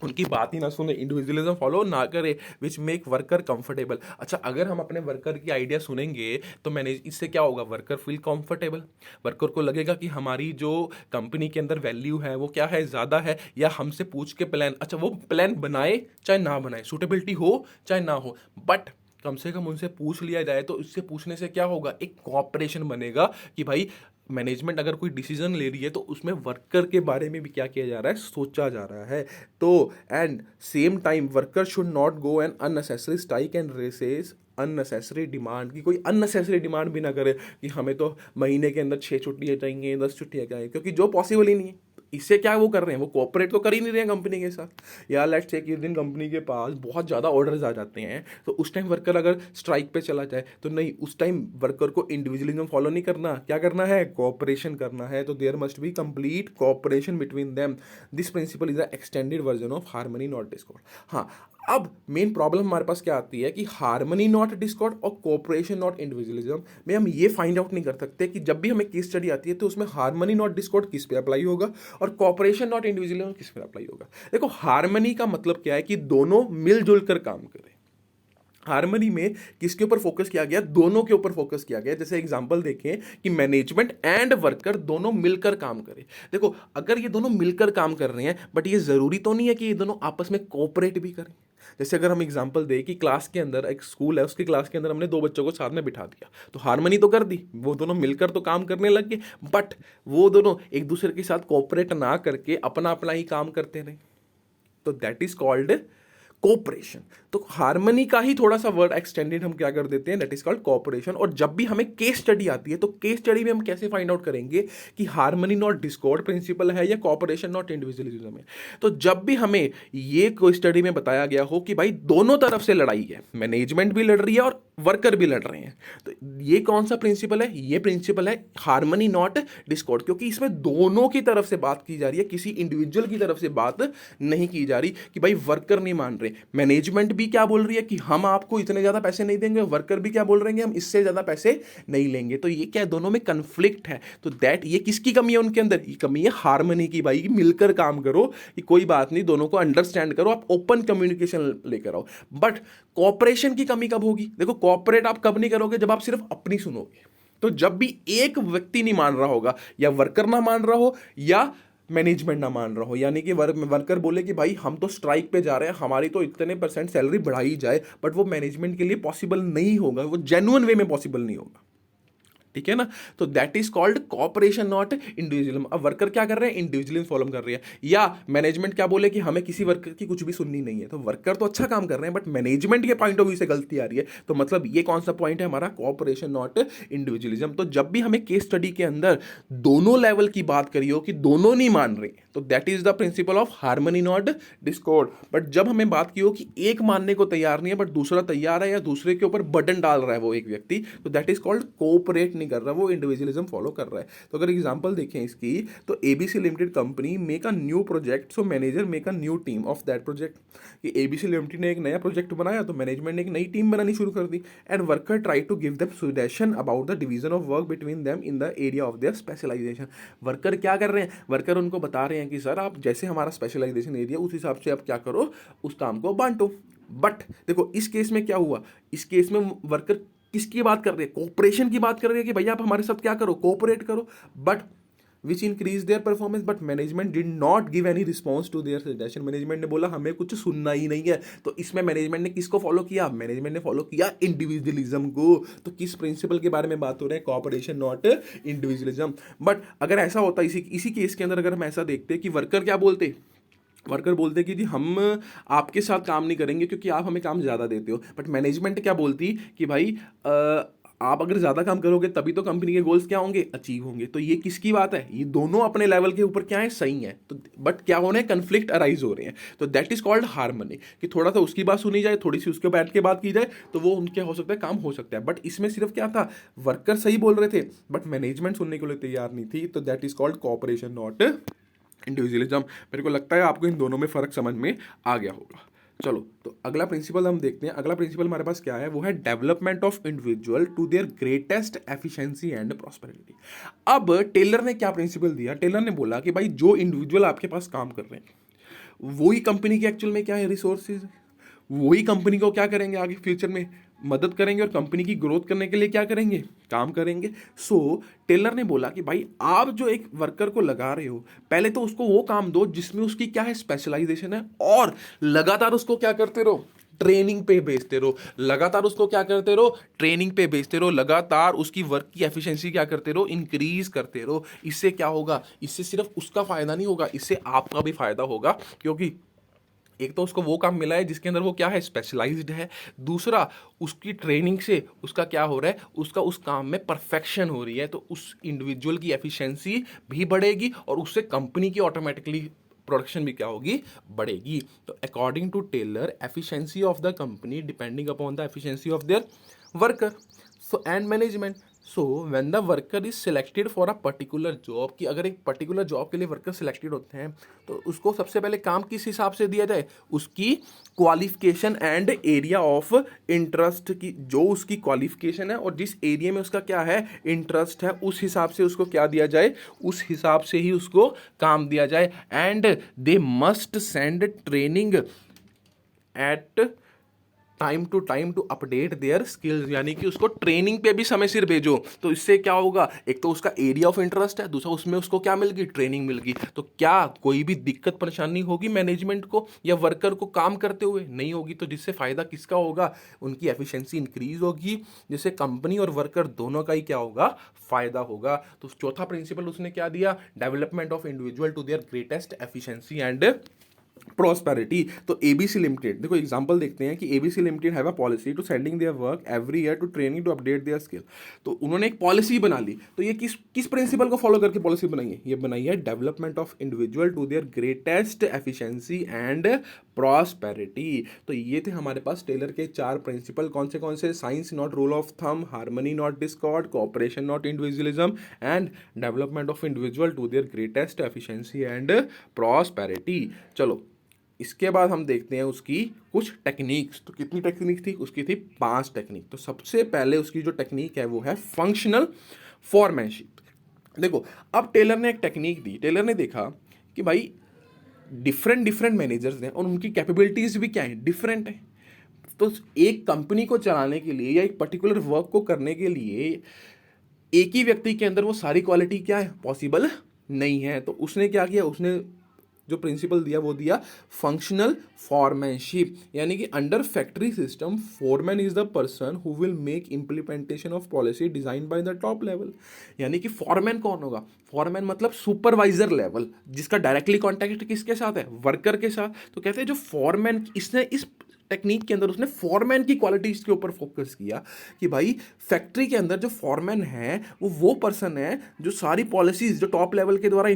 A: उनकी बात ही ना सुने, इंडिविजुअलिज्म फॉलो ना करे, विच मेक वर्कर कंफर्टेबल। अच्छा अगर हम अपने वर्कर की आइडिया सुनेंगे तो मैनेज इससे क्या होगा, वर्कर फील कंफर्टेबल, वर्कर को लगेगा कि हमारी जो कंपनी के अंदर वैल्यू है वो क्या है, ज़्यादा है, या हमसे पूछ के प्लान, अच्छा वो प्लान बनाए चाहे ना बनाए, सूटेबिलिटी हो चाहे ना हो, बट कम से कम उनसे पूछ लिया जाए, तो इससे पूछने से क्या होगा, एक कोऑपरेशन बनेगा कि भाई मैनेजमेंट अगर कोई डिसीजन ले रही है तो उसमें वर्कर के बारे में भी क्या किया जा रहा है, सोचा जा रहा है। तो and same time worker should not go and unnecessary strike and raises unnecessary demand, की कोई अननेसेसरी डिमांड भी ना करे कि हमें तो महीने के अंदर 6 छुट्टियाँ चाहिए, 10 छुट्टियाँ चाहिए, क्योंकि जो पॉसिबल ही नहीं है। इससे क्या वो कर रहे हैं, वो कोऑपरेट तो कर ही नहीं रहे हैं कंपनी के साथ। या लेट्स से कि उस दिन कंपनी के पास बहुत ज़्यादा ऑर्डर्स आ जाते हैं, तो उस टाइम वर्कर अगर स्ट्राइक पे चला जाए तो नहीं, उस टाइम वर्कर को इंडिविजुअलिज्म फॉलो नहीं करना, क्या करना है, कोऑपरेशन करना है। तो there must be complete cooperation between them. This principle is the extended version of harmony not discord. हाँ, अब मेन प्रॉब्लम हमारे पास क्या आती है कि हार्मनी नॉट डिस्कॉर्ड और कोऑपरेशन नॉट इंडिविजुअलिज्म में हम ये फाइंड आउट नहीं कर सकते कि जब भी हमें केस स्टडी आती है तो उसमें हार्मनी नॉट डिस्कॉर्ड किस पे अप्लाई होगा और कोऑपरेशन नॉट इंडिविजुअलिज्म किस पे अप्लाई होगा। देखो हार्मनी का मतलब क्या है कि दोनों मिलजुल कर काम करें। हार्मनी में किसके ऊपर फोकस किया गया, दोनों के ऊपर फोकस किया गया। जैसे एग्जांपल देखें कि मैनेजमेंट एंड वर्कर दोनों मिलकर काम करें। देखो अगर ये दोनों मिलकर काम कर रहे हैं, बट ये जरूरी तो नहीं है कि ये दोनों आपस में कोऑपरेट भी करें। जैसे अगर हम एग्जांपल दें कि क्लास के अंदर एक स्कूल है, उसकी क्लास के अंदर हमने 2 बच्चों को साथ में बिठा दिया, तो हार्मनी तो कर दी, वो दोनों मिलकर तो काम करने लग गए, बट वो दोनों एक दूसरे के साथ कोऑपरेट ना करके अपना अपना ही काम करते रहे, तो दैट इज कॉल्ड कोऑपरेशन। तो हार्मनी का ही थोड़ा सा वर्ड एक्सटेंडेड हम क्या कर देते हैं, दैट इज कॉल्ड कोऑपरेशन। और जब भी हमें केस स्टडी आती है तो केस स्टडी में हम कैसे फाइंड आउट करेंगे कि हार्मनी नॉट डिस्कॉर्ड प्रिंसिपल है या कोऑपरेशन नॉट इंडिविजुअलिज्म है। तो जब भी हमें ये कोई स्टडी में बताया गया हो कि भाई दोनों तरफ से लड़ाई है, मैनेजमेंट भी लड़ रही है और वर्कर भी लड़ रहे हैं, तो ये कौन सा प्रिंसिपल है, ये प्रिंसिपल है हार्मनी नॉट डिस्कॉर्ड, क्योंकि इसमें दोनों की तरफ से बात की जा रही है, किसी इंडिविजुअल की तरफ से बात नहीं की जा रही कि भाई वर्कर नहीं मान रहे, मैनेजमेंट भी क्या बोल रही है कि हम आपको इतने ज्यादा पैसे नहीं देंगे, वर्कर भी क्या बोल रहे हैं हम इससे ज्यादा पैसे नहीं लेंगे। तो ये क्या है, दोनों में कन्फ्लिक्ट है। तो दैट ये किसकी कमी है उनके अंदर, ये कमी है हार्मनी की। भाई मिलकर काम करो, कि कोई बात नहीं, दोनों को अंडरस्टैंड करो, आप ओपन कम्युनिकेशन लेकर आओ। बट कोऑपरेशन की कमी कब होगी, देखो कोऑपरेट आप कब नहीं करोगे, जब आप सिर्फ अपनी सुनोगे। तो जब भी एक व्यक्ति नहीं मान रहा होगा, या वर्कर ना मान रहा हो या मैनेजमेंट ना मान रहा हो, यानी कि वर्कर बोले कि भाई हम तो स्ट्राइक पे जा रहे हैं, हमारी तो इतने % सैलरी बढ़ाई जाए, बट वो मैनेजमेंट के लिए पॉसिबल नहीं होगा, वो जेन्युइन वे में पॉसिबल नहीं होगा। ठीक है ना। तो that is called cooperation not individualism. अब वर्कर क्या कर रहे हैं, इंडिविजुअलिज्म फॉलो कर रही है, या मैनेजमेंट क्या बोले कि हमें किसी वर्कर की कुछ भी सुननी नहीं है, तो वर्कर तो अच्छा काम कर रहे हैं बट मैनेजमेंट के पॉइंट ऑफ व्यू से गलती आ रही है। तो मतलब ये कौन सा पॉइंट है हमारा, कॉपरेशन नॉट इंडिविजुअलिज्म। तो जब भी हमें केस स्टडी के अंदर दोनों लेवल की बात करी हो कि दोनों नहीं मान रहे, तो that is the principle of harmony not Discord. But जब हमें बात की हो कि एक मानने को तैयार नहीं है बट दूसरा तैयार है, या दूसरे के ऊपर बटन डाल रहा है वो एक व्यक्ति, तो दैट इज कॉल्ड कोऑपरेट नहीं कर रहा, वो इंडिविजुअलिज्म फॉलो कर रहा है। तो अगर एग्जांपल देखें इसकी, तो ABC limited company make a new project, so manager make a new team of that project. कि एबीसी लिमिटेड ने एक नया प्रोजेक्ट बनाया तो मैनेजमेंट ने एक नई टीम बनानी शुरू कर दी, and worker try to give them suggestion about the division of work between them in the area of their specialisation. Worker क्या कर रहे हैं, वर्कर उनको बता रहे हैं कि सर आप जैसे हमारा स्पेशलाइजेशन एरिया उस हिसाब से आप क्या करो, उस काम को बांटो। बट देखो इस केस में क्या हुआ, इस केस में वर्कर किसकी बात कर रहे हैं, कोऑपरेशन की बात कर रहे हैं कि भैया आप हमारे साथ क्या करो, कोऑपरेट करो, but which increase their performance. But management did not give any response to their suggestion. Management ने बोला हमें कुछ सुनना ही नहीं है। तो इसमें मैनेजमेंट ने किसको फॉलो किया, मैनेजमेंट ने फॉलो किया इंडिविजुअलिज्म को। तो किस प्रिंसिपल के बारे में बात हो रहे हैं, कॉपरेशन नॉट इंडिविजुअलिज्म। बट अगर ऐसा होता, इसी केस के अंदर अगर हम ऐसा देखते कि वर्कर क्या बोलते, वर्कर बोलते कि जी हम आपके साथ काम नहीं करेंगे क्योंकि आप हमें काम ज़्यादा देते हो। बट मैनेजमेंट क्या बोलती कि भाई आप अगर ज़्यादा काम करोगे तभी तो कंपनी के गोल्स क्या होंगे, अचीव होंगे। तो ये किसकी बात है, ये दोनों अपने लेवल के ऊपर क्या है, सही है। तो बट क्या हो रहे हैं, कन्फ्लिक्ट अराइज हो रहे हैं। तो दैट इज कॉल्ड हार्मनी, कि थोड़ा सा उसकी बात सुनी जाए, थोड़ी सी उसके बैठ के बात की जाए, तो वो उनके हो सकता है काम हो सकता है। बट इसमें सिर्फ क्या था, वर्कर सही बोल रहे थे बट मैनेजमेंट सुनने के लिए तैयार नहीं थी। तो that is called cooperation not individualism. मेरे को लगता है आपको इन दोनों में फर्क समझ में आ गया होगा। चलो तो अगला प्रिंसिपल हम देखते हैं। अगला प्रिंसिपल हमारे पास क्या है, वो है development of individual to their greatest efficiency and prosperity. अब टेलर ने क्या प्रिंसिपल दिया, टेलर ने बोला कि भाई जो इंडिविजुअल आपके पास काम कर रहे हैं वही कंपनी के एक्चुअल में क्या है, रिसोर्सेज, वही कंपनी को क्या करेंगे आगे फ्यूचर में मदद करेंगे, और कंपनी की ग्रोथ करने के लिए क्या करेंगे, काम करेंगे। सो टेलर ने बोला कि भाई आप जो एक वर्कर को लगा रहे हो, पहले तो उसको वो काम दो जिसमें उसकी क्या है, स्पेशलाइजेशन है, और लगातार उसको क्या करते रहो, ट्रेनिंग पे भेजते रहो, लगातार उसको क्या करते रहो, ट्रेनिंग पे भेजते रहो, लगातार उसकी वर्क की एफिशिएंसी क्या करते रहो, इंक्रीज करते रहो। इससे क्या होगा, इससे सिर्फ उसका फायदा नहीं होगा, इससे आपका भी फायदा होगा, क्योंकि एक तो उसको वो काम मिला है जिसके अंदर वो क्या है, स्पेशलाइज्ड है। दूसरा उसकी ट्रेनिंग से उसका क्या हो रहा है, उसका उस काम में परफेक्शन हो रही है, तो उस इंडिविजुअल की एफिशिएंसी भी बढ़ेगी और उससे कंपनी की ऑटोमेटिकली प्रोडक्शन भी क्या होगी, बढ़ेगी। तो according to Taylor efficiency of the company depending upon the efficiency of their worker so and management. So when the worker is selected for a particular job, कि अगर एक पर्टिकुलर जॉब के लिए वर्कर सिलेक्टेड होते हैं तो उसको सबसे पहले काम किस हिसाब से दिया जाए, उसकी qualification and area of interest की, जो उसकी क्वालिफिकेशन है और जिस एरिया में उसका क्या है, इंटरेस्ट है, उस हिसाब से उसको क्या दिया जाए, उस हिसाब से ही उसको काम दिया जाए। And they must send training at time to update their skills, यानी कि उसको ट्रेनिंग पे भी समय सिर भेजो। तो इससे क्या होगा, एक तो उसका एरिया ऑफ इंटरेस्ट है, दूसरा उसमें उसको क्या मिल गई, ट्रेनिंग मिल गई। तो क्या कोई भी दिक्कत परेशानी होगी मैनेजमेंट को या वर्कर को काम करते हुए, नहीं होगी। तो जिससे फायदा किसका होगा, उनकी एफिशिएंसी इंक्रीज होगी, जिससे कंपनी और वर्कर दोनों का ही क्या होगा, फायदा होगा। तो चौथा प्रिंसिपल उसने क्या दिया, development of individual to their greatest efficiency and prosperity. तो एबीसी लिमिटेड, देखो एग्जांपल देखते हैं कि ABC limited have a policy to sending their work every year to training to update their skill. तो उन्होंने एक पॉलिसी बना ली। तो ये किस प्रिंसिपल को फॉलो करके पॉलिसी बनाई है, ये बनाई है development of individual to their greatest efficiency and prosperity. तो ये थे हमारे पास टेलर के 4 प्रिंसिपल। कौन से, science not rule of thumb, harmony not discord, cooperation not individualism, and development of individual to their greatest efficiency and prosperity. चलो इसके बाद हम देखते हैं उसकी कुछ टेक्निक्स। तो कितनी टेक्निक थी, उसकी थी 5 टेक्निक। तो सबसे पहले उसकी जो टेक्निक है वो है फंक्शनल फॉरमैनशिप। देखो अब टेलर ने एक टेक्निक दी, टेलर ने देखा कि भाई डिफरेंट मैनेजर्स हैं और उनकी कैपेबिलिटीज भी क्या है, डिफरेंट है। तो एक कंपनी को चलाने के लिए या एक पर्टिकुलर वर्क को करने के लिए एक ही व्यक्ति के अंदर वो सारी क्वालिटी क्या है, पॉसिबल नहीं है। तो उसने क्या किया, उसने जो प्रिंसिपल दिया वो दिया फंक्शनल फॉरमैनशिप, यानी कि under factory system foreman is the person who will make implementation of policy design by the top level. यानी कि फॉरमैन कौन होगा? फॉरमैन मतलब सुपरवाइजर लेवल, जिसका डायरेक्टली कॉन्टैक्ट किसके साथ है? वर्कर के साथ। तो कहते हैं जो फॉरमैन, इसने इस टेक्निक के अंदर उसने फॉरमैन की क्वालिटीज के ऊपर फोकस किया कि भाई फैक्ट्री के अंदर जो फॉरमैन है वो पर्सन है जो सारी पॉलिसीज जो टॉप लेवल के द्वारा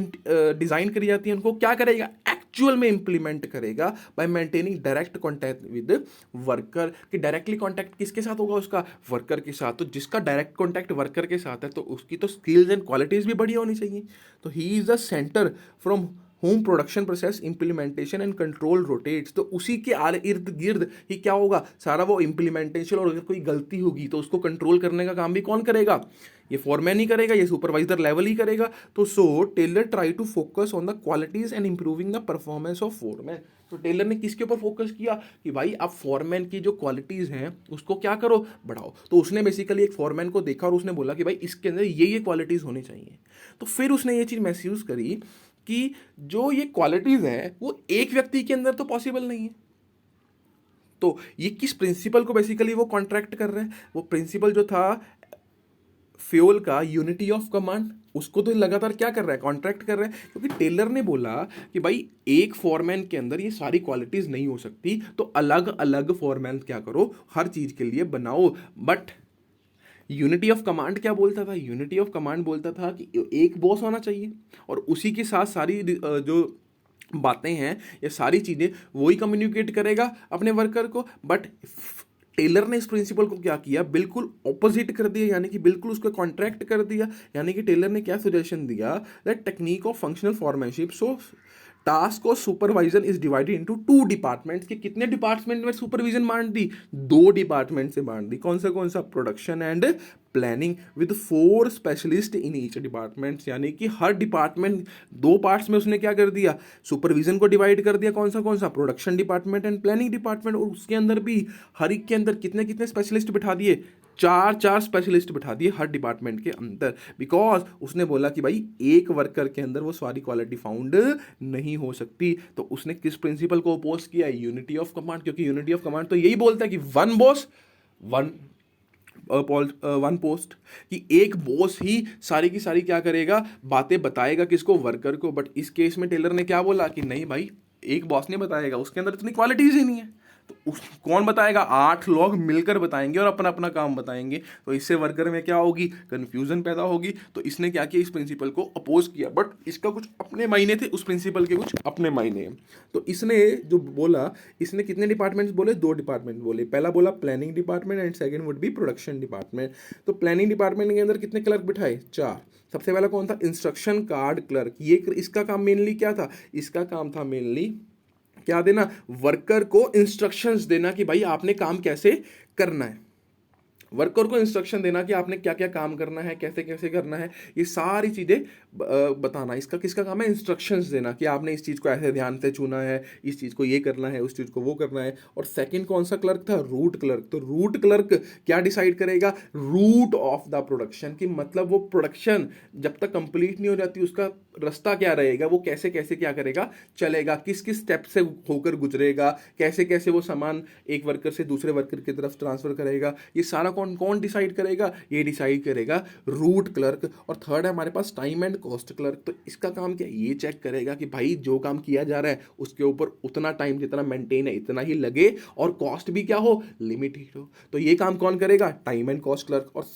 A: डिजाइन करी जाती है उनको क्या करेगा? एक्चुअल में इंप्लीमेंट करेगा bye maintaining direct contact with worker. कि डायरेक्टली कॉन्टैक्ट किसके साथ होगा? उसका वर्कर के साथ। तो जिसका डायरेक्ट कॉन्टैक्ट वर्कर के साथ है तो उसकी तो स्किल्स एंड क्वालिटीज भी बढ़िया होनी चाहिए। तो he is the centre from home production process implementation and control rotates. तो उसी के इर्द गिर्द ही क्या होगा? सारा वो इंप्लीमेंटेशन, और अगर कोई गलती होगी तो उसको कंट्रोल करने का काम भी कौन करेगा? ये फॉरमैन ही करेगा, ये सुपरवाइजर लेवल ही करेगा। तो so Taylor try to focus on the qualities and improving the performance of foreman. तो टेलर ने किसके ऊपर फोकस किया कि भाई आप फॉरमैन की जो क्वालिटीज हैं उसको क्या करो? बढ़ाओ। तो उसने बेसिकली एक फॉरमैन को देखा और उसने बोला कि भाई इसके अंदर ये क्वालिटीज होनी चाहिए। तो फिर उसने ये चीज महसूस करी कि जो ये क्वालिटीज हैं वो एक व्यक्ति के अंदर तो पॉसिबल नहीं है। तो ये किस प्रिंसिपल को बेसिकली वो कॉन्ट्रैक्ट कर रहे हैं? वो प्रिंसिपल जो था फ्यूल का, यूनिटी ऑफ कमांड, उसको तो लगातार क्या कर रहा है? कॉन्ट्रैक्ट कर रहा है। क्योंकि टेलर ने बोला कि भाई एक फॉरमैन के अंदर ये सारी क्वालिटीज नहीं हो सकती, तो अलग अलग फॉरमैन क्या करो? हर चीज के लिए बनाओ। बट यूनिटी ऑफ कमांड क्या बोलता था? यूनिटी ऑफ कमांड बोलता था कि एक बॉस होना चाहिए और उसी के साथ सारी जो बातें हैं ये सारी चीज़ें वही कम्युनिकेट करेगा अपने वर्कर को। बट टेलर ने इस प्रिंसिपल को क्या किया? बिल्कुल ऑपोजिट कर दिया, यानी कि बिल्कुल उसको कॉन्ट्रैक्ट कर दिया। यानी कि टेलर ने क्या सजेशन दिया? That technique of functional foremanship so task और supervision is divided into 2 departments. के कितने डिपार्टमेंट में सुपरविजन बांट दी? 2 डिपार्टमेंट से बांट दी। कौन सा? Production and planning, with 4 specialist in each department. यानी कि हर डिपार्टमेंट 2 पार्ट्स में उसने क्या कर दिया? सुपरविजन को डिवाइड कर दिया। कौन सा? Production department and planning department. और उसके अंदर भी हर एक के अंदर कितने कितने स्पेशलिस्ट बिठा दिए? 4 स्पेशलिस्ट बिठा दिए हर डिपार्टमेंट के अंदर। बिकॉज उसने बोला कि भाई एक वर्कर के अंदर वो सारी क्वालिटी फाउंड नहीं हो सकती। तो उसने किस प्रिंसिपल को अपोज किया? Unity of command. क्योंकि यूनिटी ऑफ कमांड तो यही बोलता है कि वन बॉस वन पोस्ट, कि एक बॉस ही सारी की सारी क्या करेगा? बातें बताएगा किसको? वर्कर को। बट इस केस में टेलर ने क्या बोला कि नहीं भाई, एक बॉस नहीं बताएगा, उसके अंदर इतनी क्वालिटीज ही नहीं है। तो कौन बताएगा? 8 लोग मिलकर बताएंगे और अपना अपना काम बताएंगे। तो इससे वर्कर में क्या होगी? कंफ्यूजन पैदा होगी। तो इसने क्या किया? इस प्रिंसिपल को अपोज किया। बट इसका कुछ अपने मायने थे, उस प्रिंसिपल के कुछ अपने मायने हैं। तो इसने जो बोला, इसने कितने डिपार्टमेंट्स बोले? 2 डिपार्टमेंट बोले। पहला बोला planning department and second would be production department. तो प्लानिंग डिपार्टमेंट के अंदर कितने क्लर्क बिठाए? 4। सबसे पहला कौन था? Instruction card clerk. ये इसका काम मेनली क्या था? इसका काम था मेनली क्या देना? वर्कर को इंस्ट्रक्शंस देना कि भाई आपने काम कैसे करना है। वर्कर को इंस्ट्रक्शन देना कि आपने क्या क्या काम करना है, कैसे कैसे करना है, ये सारी चीज़ें बताना। इसका किसका काम है? इंस्ट्रक्शंस देना कि आपने इस चीज़ को ऐसे ध्यान से चुना है, इस चीज़ को ये करना है, उस चीज़ को वो करना है। और सेकंड कौन सा क्लर्क था? Root clerk. तो रूट क्लर्क क्या डिसाइड करेगा? रूट ऑफ द प्रोडक्शन, की मतलब वो प्रोडक्शन जब तक कंप्लीट नहीं हो जाती उसका रास्ता क्या रहेगा, वो कैसे कैसे क्या करेगा, चलेगा, किस किस स्टेप से होकर गुजरेगा, कैसे कैसे वो सामान एक वर्कर से दूसरे वर्कर की तरफ ट्रांसफर करेगा, ये सारा कौन कौन डिसाइड करेगा? ये डिसाइड करेगा रूट क्लर्क। और थर्ड है हमारे पास टाइम एंड कॉस्ट क्लर्क। तो इसका काम क्या? ये चेक करेगा कि भाई जो काम किया जा रहा है उसके ऊपर उतना टाइम जितना मेंटेन है इतना ही लगे और कॉस्ट भी क्या हो? लिमिटेड हो। तो ये काम कौन करेगा? Time and cost clerk. और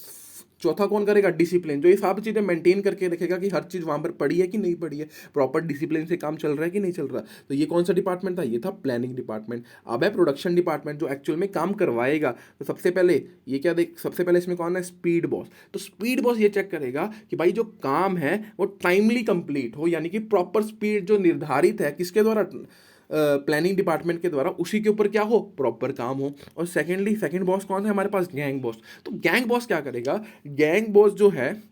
A: चौथा कौन करेगा? डिसिप्लिन, जो ये सब चीज़ें मेंटेन करके रखेगा कि हर चीज़ वहाँ पर पड़ी है कि नहीं पड़ी है, प्रॉपर डिसिप्लिन से काम चल रहा है कि नहीं चल रहा। तो ये कौन सा डिपार्टमेंट था? ये था प्लानिंग डिपार्टमेंट। अब है प्रोडक्शन डिपार्टमेंट जो एक्चुअल में काम करवाएगा। तो सबसे पहले ये क्या देख, सबसे पहले इसमें कौन है? Speed boss. तो स्पीड बॉस ये चेक करेगा कि भाई जो काम है वो टाइमली कंप्लीट हो, यानी कि प्रॉपर स्पीड जो निर्धारित है किसके द्वारा? प्लानिंग डिपार्टमेंट के द्वारा, उसी के ऊपर क्या हो? प्रॉपर काम हो। और सेकेंड बॉस कौन है हमारे पास? Gang boss. तो गैंग बॉस क्या करेगा? गैंग बॉस जो है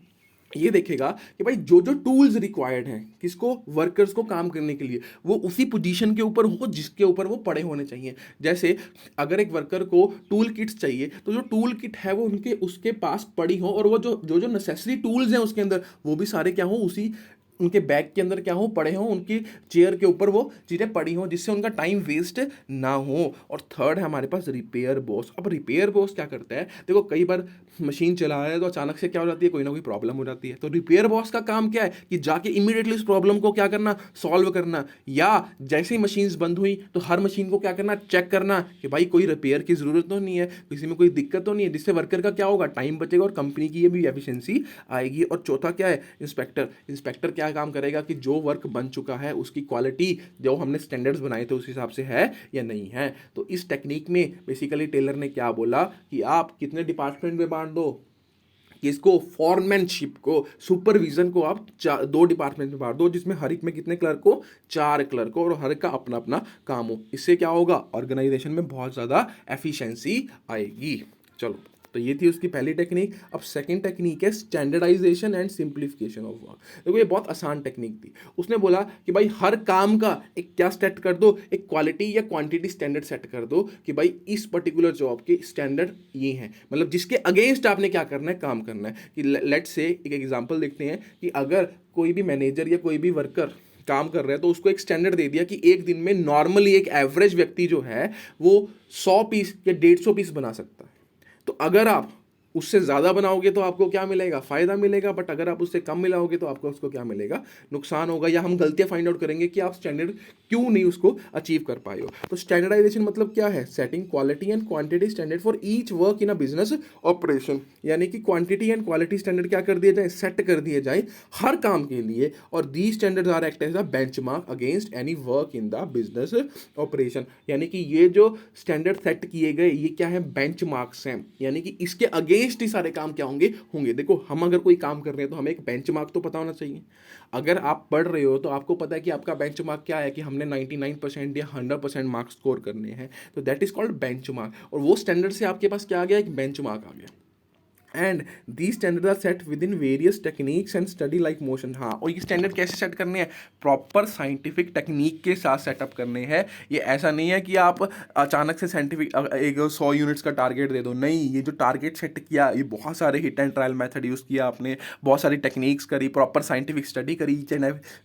A: ये देखेगा कि भाई जो जो टूल्स रिक्वायर्ड हैं किसको? वर्कर्स को काम करने के लिए, वो उसी पोजीशन के ऊपर हो जिसके ऊपर वो पड़े होने चाहिए। जैसे अगर एक वर्कर को टूल किट्स चाहिए तो जो टूल किट है वो उसके पास पड़ी हो, और वो जो नेसेसरी टूल्स हैं उसके अंदर वो भी सारे क्या हो? उसी
B: उनके बैग के अंदर क्या हो, पड़े हों, उनकी चेयर के ऊपर वो चीज़ें पड़ी हों, जिससे उनका टाइम वेस्ट ना हो। और थर्ड है हमारे पास रिपेयर बॉस। अब रिपेयर बॉस क्या करता है, देखो कई बार मशीन चला रहे हैं तो अचानक से क्या हो जाती है, कोई ना कोई प्रॉब्लम हो जाती है, तो रिपेयर बॉस का काम क्या है कि जाके इमीडिएटली उस प्रॉब्लम को क्या करना, सॉल्व करना। या जैसे ही मशीन्स बंद हुई तो हर मशीन को क्या करना, चेक करना कि भाई कोई रिपेयर की ज़रूरत तो नहीं है, किसी में कोई दिक्कत तो नहीं है, जिससे वर्कर का क्या होगा, टाइम बचेगा और कंपनी की ये भी एफिशिएंसी आएगी। और चौथा क्या है, इंस्पेक्टर। इंस्पेक्टर क्या काम करेगा कि जो वर्क बन चुका है उसकी क्वालिटी जो हमने स्टैंडर्ड्स बनाए थे उस हिसाब से है या नहीं है। तो इस टेक्निक में बेसिकली टेलर ने क्या बोला कि आप कितने डिपार्टमेंट में बांट दो, कि इसको फॉरमैनशिप को, सुपरविजन को आप दो डिपार्टमेंट में बांट दो, जिसमें हर एक में कितने क्लर्क को, 4 क्लर्क को, और हर एक का अपना अपना काम हो। इससे क्या होगा, ऑर्गेनाइजेशन में बहुत ज़्यादा एफिशिएंसी आएगी। चलो, तो ये थी उसकी पहली टेक्निक। अब सेकंड टेक्निक है standardisation and simplification of work. देखो ये बहुत आसान टेक्निक थी। उसने बोला कि भाई हर काम का एक क्या सेट कर दो, एक क्वालिटी या क्वांटिटी स्टैंडर्ड सेट कर दो कि भाई इस पर्टिकुलर जॉब के स्टैंडर्ड ये हैं, मतलब जिसके अगेंस्ट आपने क्या करना है, काम करना है। कि लेट्स से एक एग्जांपल देखते हैं कि अगर कोई भी मैनेजर या कोई भी वर्कर काम कर रहा है तो उसको एक स्टैंडर्ड दे दिया कि एक दिन में नॉर्मली एक एवरेज व्यक्ति जो है वो 100 पीस या 150 पीस बना सकता है। तो अगर आप उससे ज़्यादा बनाओगे तो आपको क्या मिलेगा, फ़ायदा मिलेगा। बट अगर आप उससे कम मिलाओगे तो आपको उसको क्या मिलेगा, नुकसान होगा। या हम गलतियां फाइंड आउट करेंगे कि आप स्टैंडर्ड क्यों नहीं उसको अचीव कर पाए हो। तो स्टैंडर्डाइजेशन मतलब क्या है, setting quality and quantity standard for each work in a business operation. यानी कि क्वांटिटी एंड क्वालिटी स्टैंडर्ड क्या कर दिए जाए, सेट कर दिए जाए हर काम के लिए। और the standards are act as a benchmark against any work in the business operation. यानी कि ये जो स्टैंडर्ड सेट किए गए ये क्या है, बेंचमार्क्स हैं। यानी कि इसके अगेंस्ट ही सारे काम क्या होंगे, होंगे। देखो हम अगर कोई काम कर रहे हैं तो हमें एक बेंचमार्क तो पता होना चाहिए। अगर आप पढ़ रहे हो तो आपको पता है कि आपका बेंचमार्क क्या है, कि हमने 99% या 100% मार्क्स स्कोर करने हैं। तो दैट इज कॉल्ड बेंचमार्क। और वो स्टैंडर्ड से आपके पास क्या आ गया, एक बेंचमार्क आ गया। And the standard are set within various techniques and study like motion. हाँ, और ये स्टैंडर्ड कैसे सेट करने हैं, प्रॉपर साइंटिफिक टेक्निक के साथ सेटअप करने हैं। ये ऐसा नहीं है कि आप अचानक से साइंटिफिक एक 100 यूनिट्स का टारगेट दे दो, नहीं। ये जो टारगेट सेट किया ये बहुत सारे hit and trial method use किया आपने, बहुत सारी टेक्निक्स करी, प्रॉपर साइंटिफिक स्टडी करी,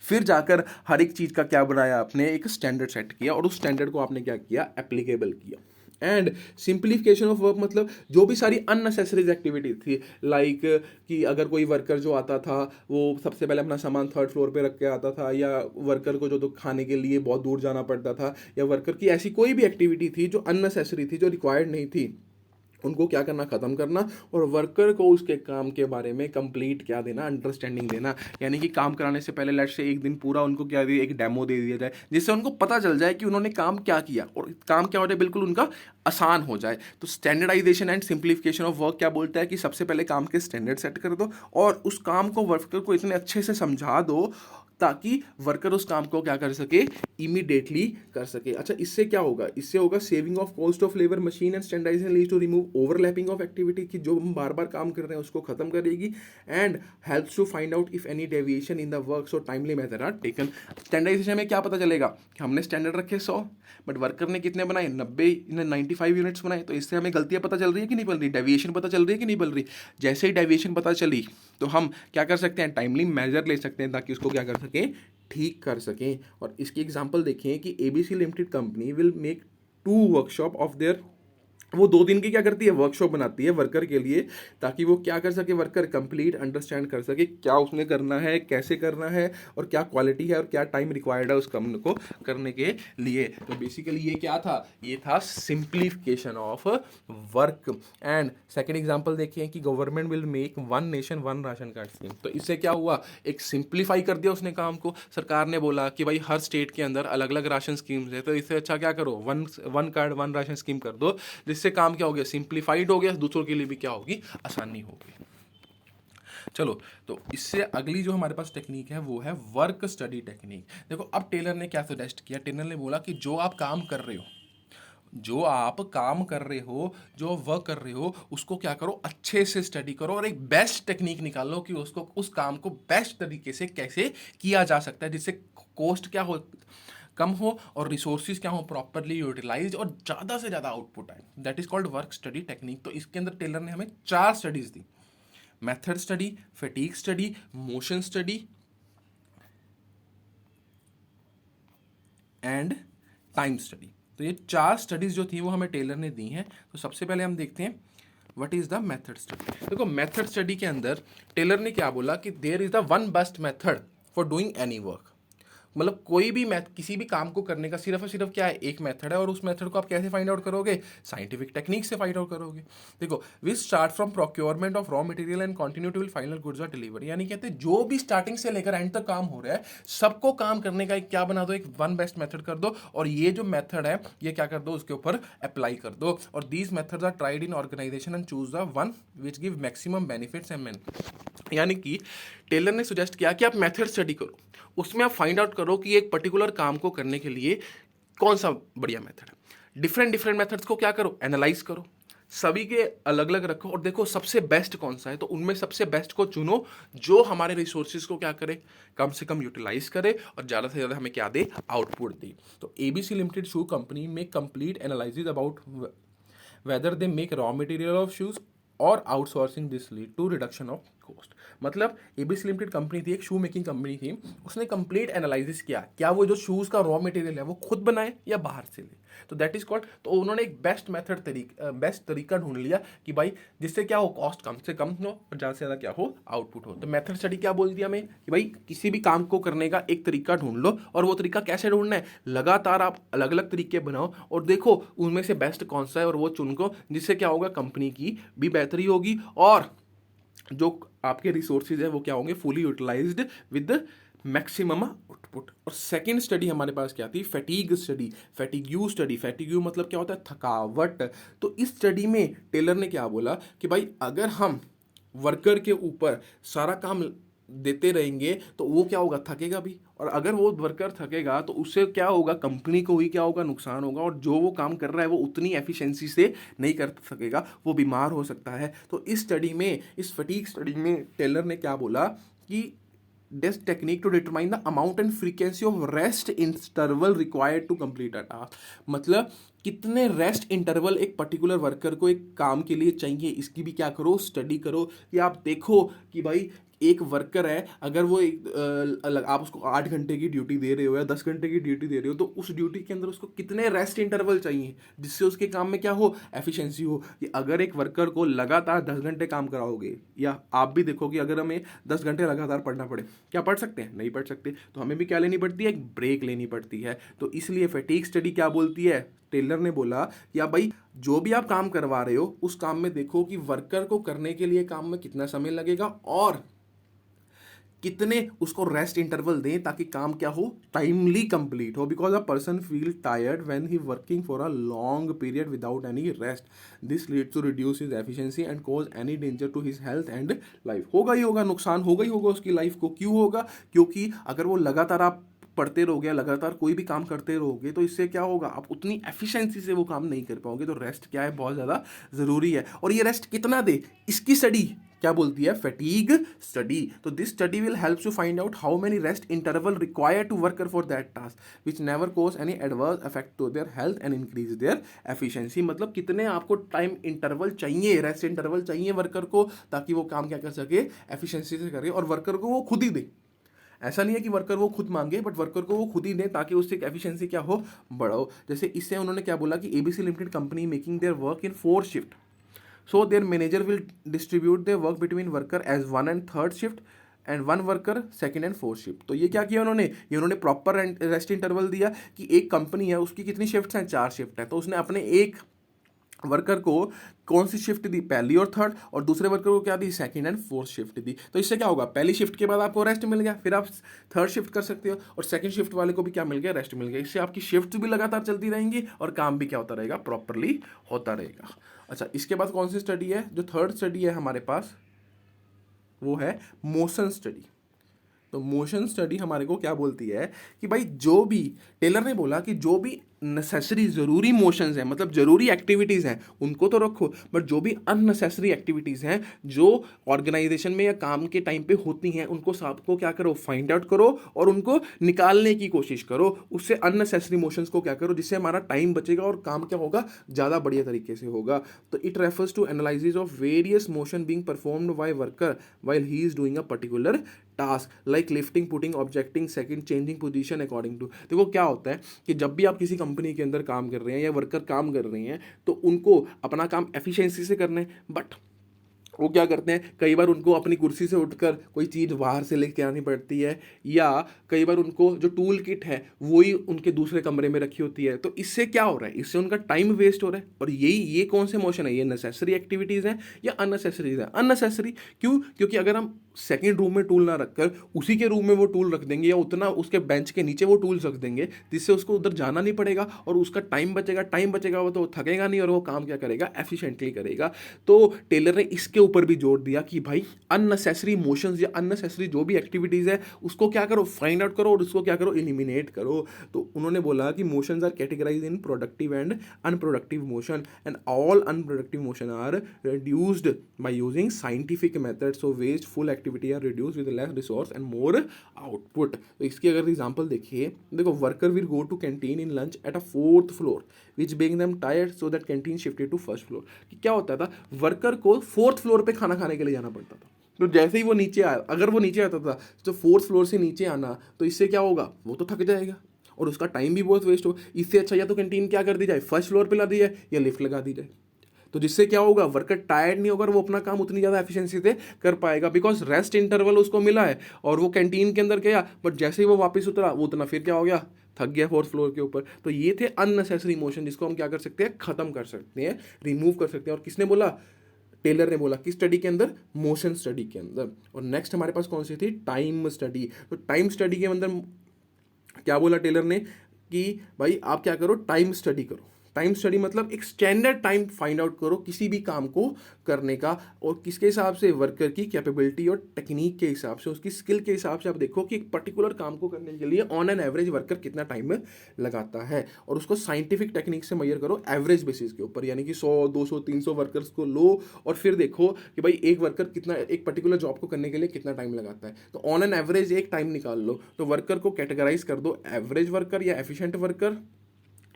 B: फिर जाकर हर एक चीज़ का क्या बनाया आपने, एक स्टैंडर्ड सेट किया, और उस स्टैंडर्ड को आपने क्या किया, एप्लीकेबल किया। एंड सिंप्लीफिकेशन ऑफ वर्क मतलब जो भी सारी अननेसेसरीज एक्टिविटी थी, लाइक कि अगर कोई वर्कर जो आता था वो सबसे पहले अपना सामान 3rd फ्लोर पे रख के आता था, या वर्कर को जो तो खाने के लिए बहुत दूर जाना पड़ता था, या वर्कर की ऐसी कोई भी एक्टिविटी थी जो अननेसेसरी थी, जो रिक्वायर्ड नहीं थी, उनको क्या करना, ख़त्म करना। और वर्कर को उसके काम के बारे में कंप्लीट क्या देना, अंडरस्टैंडिंग देना। यानी कि काम कराने से पहले लेट्स से एक दिन पूरा उनको क्या दिया, एक डेमो दे दिया जाए, जिससे उनको पता चल जाए कि उन्होंने काम क्या किया, और काम क्या हो जाए, बिल्कुल उनका आसान हो जाए। तो standardisation and simplification of work क्या बोलता है कि सबसे पहले काम के स्टैंडर्ड सेट कर दो, और उस काम को वर्कर को इतने अच्छे से समझा दो ताकि वर्कर उस काम को क्या कर सके, इमीडिएटली कर सके। अच्छा, इससे क्या होगा, इससे होगा saving of cost of labour, machine and standardisation leads to remove overlapping of activity, की जो हम बार बार काम कर रहे हैं उसको खत्म करेगी। And helps to find out if any deviation in the work, so timely method are taken. Standardisation में क्या पता चलेगा कि हमने स्टैंडर्ड रखे 100, बट वर्कर ने कितने बनाए, 95 यूनिट्स बनाए। तो इससे हमें गलतियां पता चल रही है कि नहीं चल रही, डेविएशन पता चल रही है कि नहीं चल रही। जैसे ही डेविएशन पता चली तो हम क्या कर सकते हैं, टाइमली मेजर ले सकते हैं ताकि उसको क्या कर सकें, ठीक कर सकें। और इसकी एग्जांपल देखें कि ABC limited company will make 2 workshop of their, वो 2 दिन की क्या करती है, वर्कशॉप बनाती है वर्कर के लिए, ताकि वो क्या कर सके, वर्कर कंप्लीट अंडरस्टैंड कर सके क्या उसने करना है, कैसे करना है, और क्या क्वालिटी है, और क्या टाइम रिक्वायर्ड है उस काम को करने के लिए। तो बेसिकली ये क्या था, ये था simplification of work. And second example देखिए कि government will make 1 nation 1 ration card scheme. तो इससे क्या हुआ, एक सिंप्लीफाई कर दिया उसने काम को। सरकार ने बोला कि भाई हर स्टेट के अंदर अलग अलग राशन स्कीम्स है, तो इससे अच्छा क्या करो, वन कार्ड 1 राशन स्कीम कर दो, जिससे काम क्या हो गया, सिंप्लीफाइड हो गया, दूसरों के लिए भी क्या होगी, आसानी होगी। चलो, तो इससे अगली जो हमारे पास टेक्निक है वो है वर्क स्टडी टेक्निक। देखो अब टेलर ने क्या सजेस्ट किया, टेलर ने बोला कि जो आप काम कर रहे हो, जो आप काम कर रहे हो, जो वर्क कर रहे हो, उसको क्या करो, अच्छे से स्टडी करो, और एक बेस्ट टेक्निक निकालो कि उसको, उस काम को बेस्ट तरीके से कैसे किया जा सकता है, जिससे कॉस्ट क्या हो, कम हो, और रिसोर्सिस क्या हो, प्रॉपरली यूटिलाइज, और ज़्यादा से ज़्यादा आउटपुट आए। That is called work study technique. तो इसके अंदर टेलर ने हमें 4 studies the, method study, fatigue study, motion study, and time study. तो ये 4 स्टडीज जो थी वो हमें टेलर ने दी हैं। तो सबसे पहले हम देखते हैं what is the method study. देखो मेथड स्टडी के अंदर टेलर ने क्या बोला कि there is the one best method for doing any work. मतलब कोई भी मैथ किसी भी काम को करने का सिर्फ और सिर्फ क्या है, एक मेथड है, और उस मेथड को आप कैसे फाइंड आउट करोगे, साइंटिफिक टेक्निक से फाइंड आउट करोगे। देखो we start from procurement of raw material and continue to final goods are deliver. यानी कहते हैं जो भी स्टार्टिंग से लेकर एंड तक काम हो रहा है सबको काम करने का एक क्या बना दो, एक वन बेस्ट मेथड कर दो, और ये जो मेथड है ये क्या कर दो, उसके ऊपर अप्लाई कर दो। और these methods are tried in organisation and choose the one which give maximum benefits and यानी कि टेलर ने सुजेस्ट किया कि आप मेथड स्टडी करो, उसमें आप फाइंड आउट करो कि एक पर्टिकुलर काम को करने के लिए कौन सा बढ़िया मेथड है। डिफरेंट डिफरेंट मेथड्स को क्या करो, एनालाइज करो, सभी के अलग अलग रखो और देखो सबसे बेस्ट कौन सा है। तो उनमें सबसे बेस्ट को चुनो जो हमारे रिसोर्सेज को क्या करे, कम से कम यूटिलाइज करे और ज़्यादा से ज़्यादा हमें क्या दे, आउटपुट दे। तो एबीसी लिमिटेड शू कंपनी में complete analysis about whether they make raw material of shoes और outsourcing this lead to reduction of cost. मतलब एबीसी लिमिटेड कंपनी थी, एक शू मेकिंग कंपनी थी, उसने कंप्लीट एनालिसिस किया क्या वो जो शूज का रॉ मटेरियल है वो खुद बनाए या बाहर से ले। तो दैट इज कॉल्ड, तो उन्होंने एक बेस्ट तरीका ढूंढ लिया कि भाई जिससे क्या हो, कॉस्ट कम से कम हो और ज़्यादा से ज़्यादा क्या हो, आउटपुट हो। तो मेथड स्टडी क्या बोल दिया हमें कि भाई किसी भी काम को करने का एक तरीका ढूंढ लो, और वो तरीका कैसे ढूंढना है, लगातार आप अलग अलग तरीके बनाओ और देखो उनमें से बेस्ट कौन सा है और वो चुन को, जिससे क्या होगा, कंपनी की भी बेहतरी होगी और जो आपके रिसोर्सेज है वो क्या होंगे, fully utilised with maximum output. और सेकेंड स्टडी हमारे पास क्या थी, fatigue study, fatigue study. Fatigue मतलब क्या होता है, थकावट। तो इस स्टडी में टेलर ने क्या बोला कि भाई अगर हम वर्कर के ऊपर सारा काम देते रहेंगे तो वो क्या होगा, थकेगा भी, और अगर वो वर्कर थकेगा तो उससे क्या होगा, कंपनी को ही क्या होगा, नुकसान होगा, और जो वो काम कर रहा है वो उतनी एफिशिएंसी से नहीं कर सकेगा, वो बीमार हो सकता है। तो इस स्टडी में, इस फटीग स्टडी में टेलर ने क्या बोला कि this technique to determine the amount and frequency of rest interval required to complete a task। मतलब कितने रेस्ट इंटरवल एक पर्टिकुलर वर्कर को एक काम के लिए चाहिए, इसकी भी क्या करो, स्टडी करो। कि आप देखो कि भाई एक वर्कर है, अगर वो आप उसको 8 घंटे की ड्यूटी दे रहे हो या 10 घंटे की ड्यूटी दे रहे हो, तो उस ड्यूटी के अंदर उसको कितने रेस्ट इंटरवल चाहिए जिससे उसके काम में क्या हो, एफिशिएंसी हो। कि अगर एक वर्कर को लगातार 10 घंटे काम कराओगे, या आप भी देखो कि अगर हमें 10 घंटे लगातार पढ़ना पड़े, क्या पढ़ सकते हैं, नहीं पढ़ सकते, तो हमें भी क्या लेनी पड़ती है, एक ब्रेक लेनी पड़ती है। तो इसलिए फैटीग स्टडी क्या बोलती है, टेलर ने बोला कि आप भाई जो भी आप काम करवा रहे हो उस काम में देखो कि वर्कर को करने के लिए काम में कितना समय लगेगा और कितने उसको रेस्ट इंटरवल दें ताकि काम क्या हो, टाइमली कंप्लीट हो। Because a person feel tired when he working for a long period without any rest, this lead to reduce his efficiency and cause any danger to his health and life. होगा ही होगा, नुकसान होगा ही होगा उसकी life को। क्यों होगा, क्योंकि अगर वो लगातार आप पढ़ते रहोगे, लगातार कोई भी काम करते रहोगे, तो इससे क्या होगा, आप उतनी एफिशिएंसी से वो काम नहीं कर पाओगे। तो रेस्ट क्या है, बहुत ज़्यादा ज़रूरी है। और ये रेस्ट कितना दे, इसकी स्टडी क्या बोलती है, फैटीग स्टडी। तो this study will help to find out how many rest interval required to worker for that task which never cause any adverse effect to their health and increase their efficiency. मतलब कितने आपको time interval चाहिए, rest interval चाहिए worker को, ताकि वो काम क्या कर सके, एफिशिएंसी से करे, और वर्कर को वो खुद ही दे। ऐसा नहीं है कि वर्कर वो खुद मांगे, बट वर्कर को वो खुद ही दे ताकि उससे एफिशिएंसी क्या हो, बढ़ाओ। जैसे इससे उन्होंने क्या बोला कि ABC limited company making their work in 4 shift, so their manager will distribute their work between worker as 1 and 3rd shift and 1 worker 2nd and 4th shift. तो ये क्या किया उन्होंने, ये उन्होंने प्रॉपर रेस्ट इंटरवल दिया कि एक कंपनी है उसकी कितनी शिफ्ट्स हैं, 4 शिफ्ट है, तो उसने अपने एक वर्कर को कौन सी शिफ्ट दी, पहली और थर्ड, और दूसरे वर्कर को क्या दी, 2nd and 4th शिफ्ट दी। तो इससे क्या होगा, पहली शिफ्ट के बाद आपको रेस्ट मिल गया, फिर आप 3rd शिफ्ट कर सकते हो, और 2nd शिफ्ट वाले को भी क्या मिल गया, रेस्ट मिल गया। इससे आपकी शिफ्ट भी लगातार चलती रहेंगी और काम भी क्या होता रहेगा, प्रॉपरली होता रहेगा। अच्छा, इसके बाद कौन सी स्टडी है, जो 3rd स्टडी है हमारे पास, वो है मोशन स्टडी। तो मोशन स्टडी हमारे को क्या बोलती है कि भाई जो भी, टेलर ने बोला कि जो भी नेसेसरी ज़रूरी मोशंस हैं, मतलब ज़रूरी एक्टिविटीज़ हैं, उनको तो रखो, बट जो भी अननेसेसरी एक्टिविटीज़ हैं जो ऑर्गेनाइजेशन में या काम के टाइम पे होती हैं, उनको सबको क्या करो, फाइंड आउट करो और उनको निकालने की कोशिश करो। उससे अननेसेसरी मोशंस को क्या करो, जिससे हमारा टाइम बचेगा और काम क्या होगा, ज़्यादा बढ़िया तरीके से होगा। तो it refers to analysis of various motion being performed by worker while he is doing a particular task like lifting, putting, objecting, second, changing position according to. देखो क्या होता है कि जब भी आप किसी कंपनी के अंदर काम कर रहे हैं या वर्कर काम कर रहे हैं, तो उनको अपना काम एफिशिएंसी से करना है, बट वो क्या करते हैं, कई बार उनको अपनी कुर्सी से उठकर कोई चीज़ बाहर से लेके आनी पड़ती है, या कई बार उनको जो टूल किट है वही उनके दूसरे कमरे में रखी होती है। तो इससे क्या हो रहा है, इससे उनका टाइम वेस्ट हो रहा है। और ये कौन से मोशन है, ये नेसेसरी एक्टिविटीज़ हैं या अननेसेसरीज हैं? अननेसेसरी क्यों? क्योंकि अगर हम सेकेंड रूम में टूल ना रखकर उसी के रूम में वो टूल रख देंगे या उतना उसके बेंच के नीचे वो टूल्स रख देंगे, जिससे उसको उधर जाना नहीं पड़ेगा और उसका टाइम बचेगा, वो तो थकेगा नहीं और वो काम क्या करेगा, एफिशिएंटली करेगा। तो टेलर ने इसके ऊपर भी जोर दिया कि भाई अननेसेसरी मोशंस या अननेसेसरी जो भी एक्टिविटीज है उसको क्या करो, फाइंड आउट करो और उसको क्या करो, एलिमिनेट करो। तो उन्होंने बोला कि motions are categorised in productive and unproductive motion, and all unproductive motion are reduced by using scientific methods, so wasteful activity are reduced with less resource and more output। तो इसकी अगर एग्जांपल देखिए, देखो worker will go to canteen in lunch at a fourth floor which being them tired so that canteen shifted to first floor। कि क्या होता था, worker को फोर्थ फ्लोर पे खाना खाने के लिए जाना पड़ता था। तो जैसे ही वो नीचे आया, अगर वो नीचे आता था तो फोर्थ फ्लोर से नीचे आना, तो इससे क्या होगा, वो तो थक जाएगा और उसका टाइम भी बहुत वेस्ट होगा। इससे अच्छा या तो कैंटीन क्या कर दी जाए, फर्स्ट फ्लोर पे ला दी जाए या लिफ्ट लगा दी जाए। तो जिससे क्या होगा, वर्कर टायर्ड नहीं होगा और वो अपना काम उतनी ज़्यादा एफिशिएंसी से कर पाएगा, बिकॉज रेस्ट इंटरवल उसको मिला है और वो कैंटीन के अंदर गया, बट जैसे ही वो वापस उतरा वो उतना फिर क्या हो गया, थक गया फोर्थ फ्लोर के ऊपर। तो ये थे अननेसेसरी मोशन, जिसको हम क्या कर सकते हैं, खत्म कर सकते हैं, रिमूव कर सकते हैं। और किसने बोला, टेलर ने बोला। किस स्टडी के अंदर, मोशन स्टडी के अंदर। और नेक्स्ट हमारे पास कौन सी थी, टाइम स्टडी। तो टाइम स्टडी के अंदर क्या बोला टेलर ने कि भाई आप क्या करो, टाइम स्टडी करो। टाइम स्टडी मतलब एक स्टैंडर्ड टाइम फाइंड आउट करो किसी भी काम को करने का, और किसके हिसाब से, वर्कर की कैपेबिलिटी और टेक्निक के हिसाब से, उसकी स्किल के हिसाब से आप देखो कि एक पर्टिकुलर काम को करने के लिए ऑन एन एवरेज वर्कर कितना टाइम लगाता है, और उसको साइंटिफिक टेक्निक से मेजर करो एवरेज बेसिस के ऊपर, यानी कि 100, 200, 300 वर्कर्स को लो और फिर देखो कि भाई एक वर्कर कितना, एक पर्टिकुलर जॉब को करने के लिए कितना टाइम लगाता है। तो ऑन एन एवरेज एक टाइम निकाल लो, तो वर्कर को कैटेगराइज कर दो, एवरेज वर्कर या एफिशिएंट वर्कर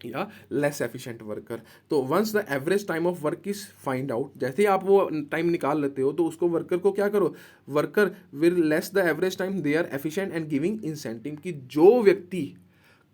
B: या लेस एफिशिएंट वर्कर। तो once the average time of work is find out, जैसे ही आप वो टाइम निकाल लेते हो तो उसको वर्कर को क्या करो, worker will less the average time they are efficient and giving incentive, कि जो व्यक्ति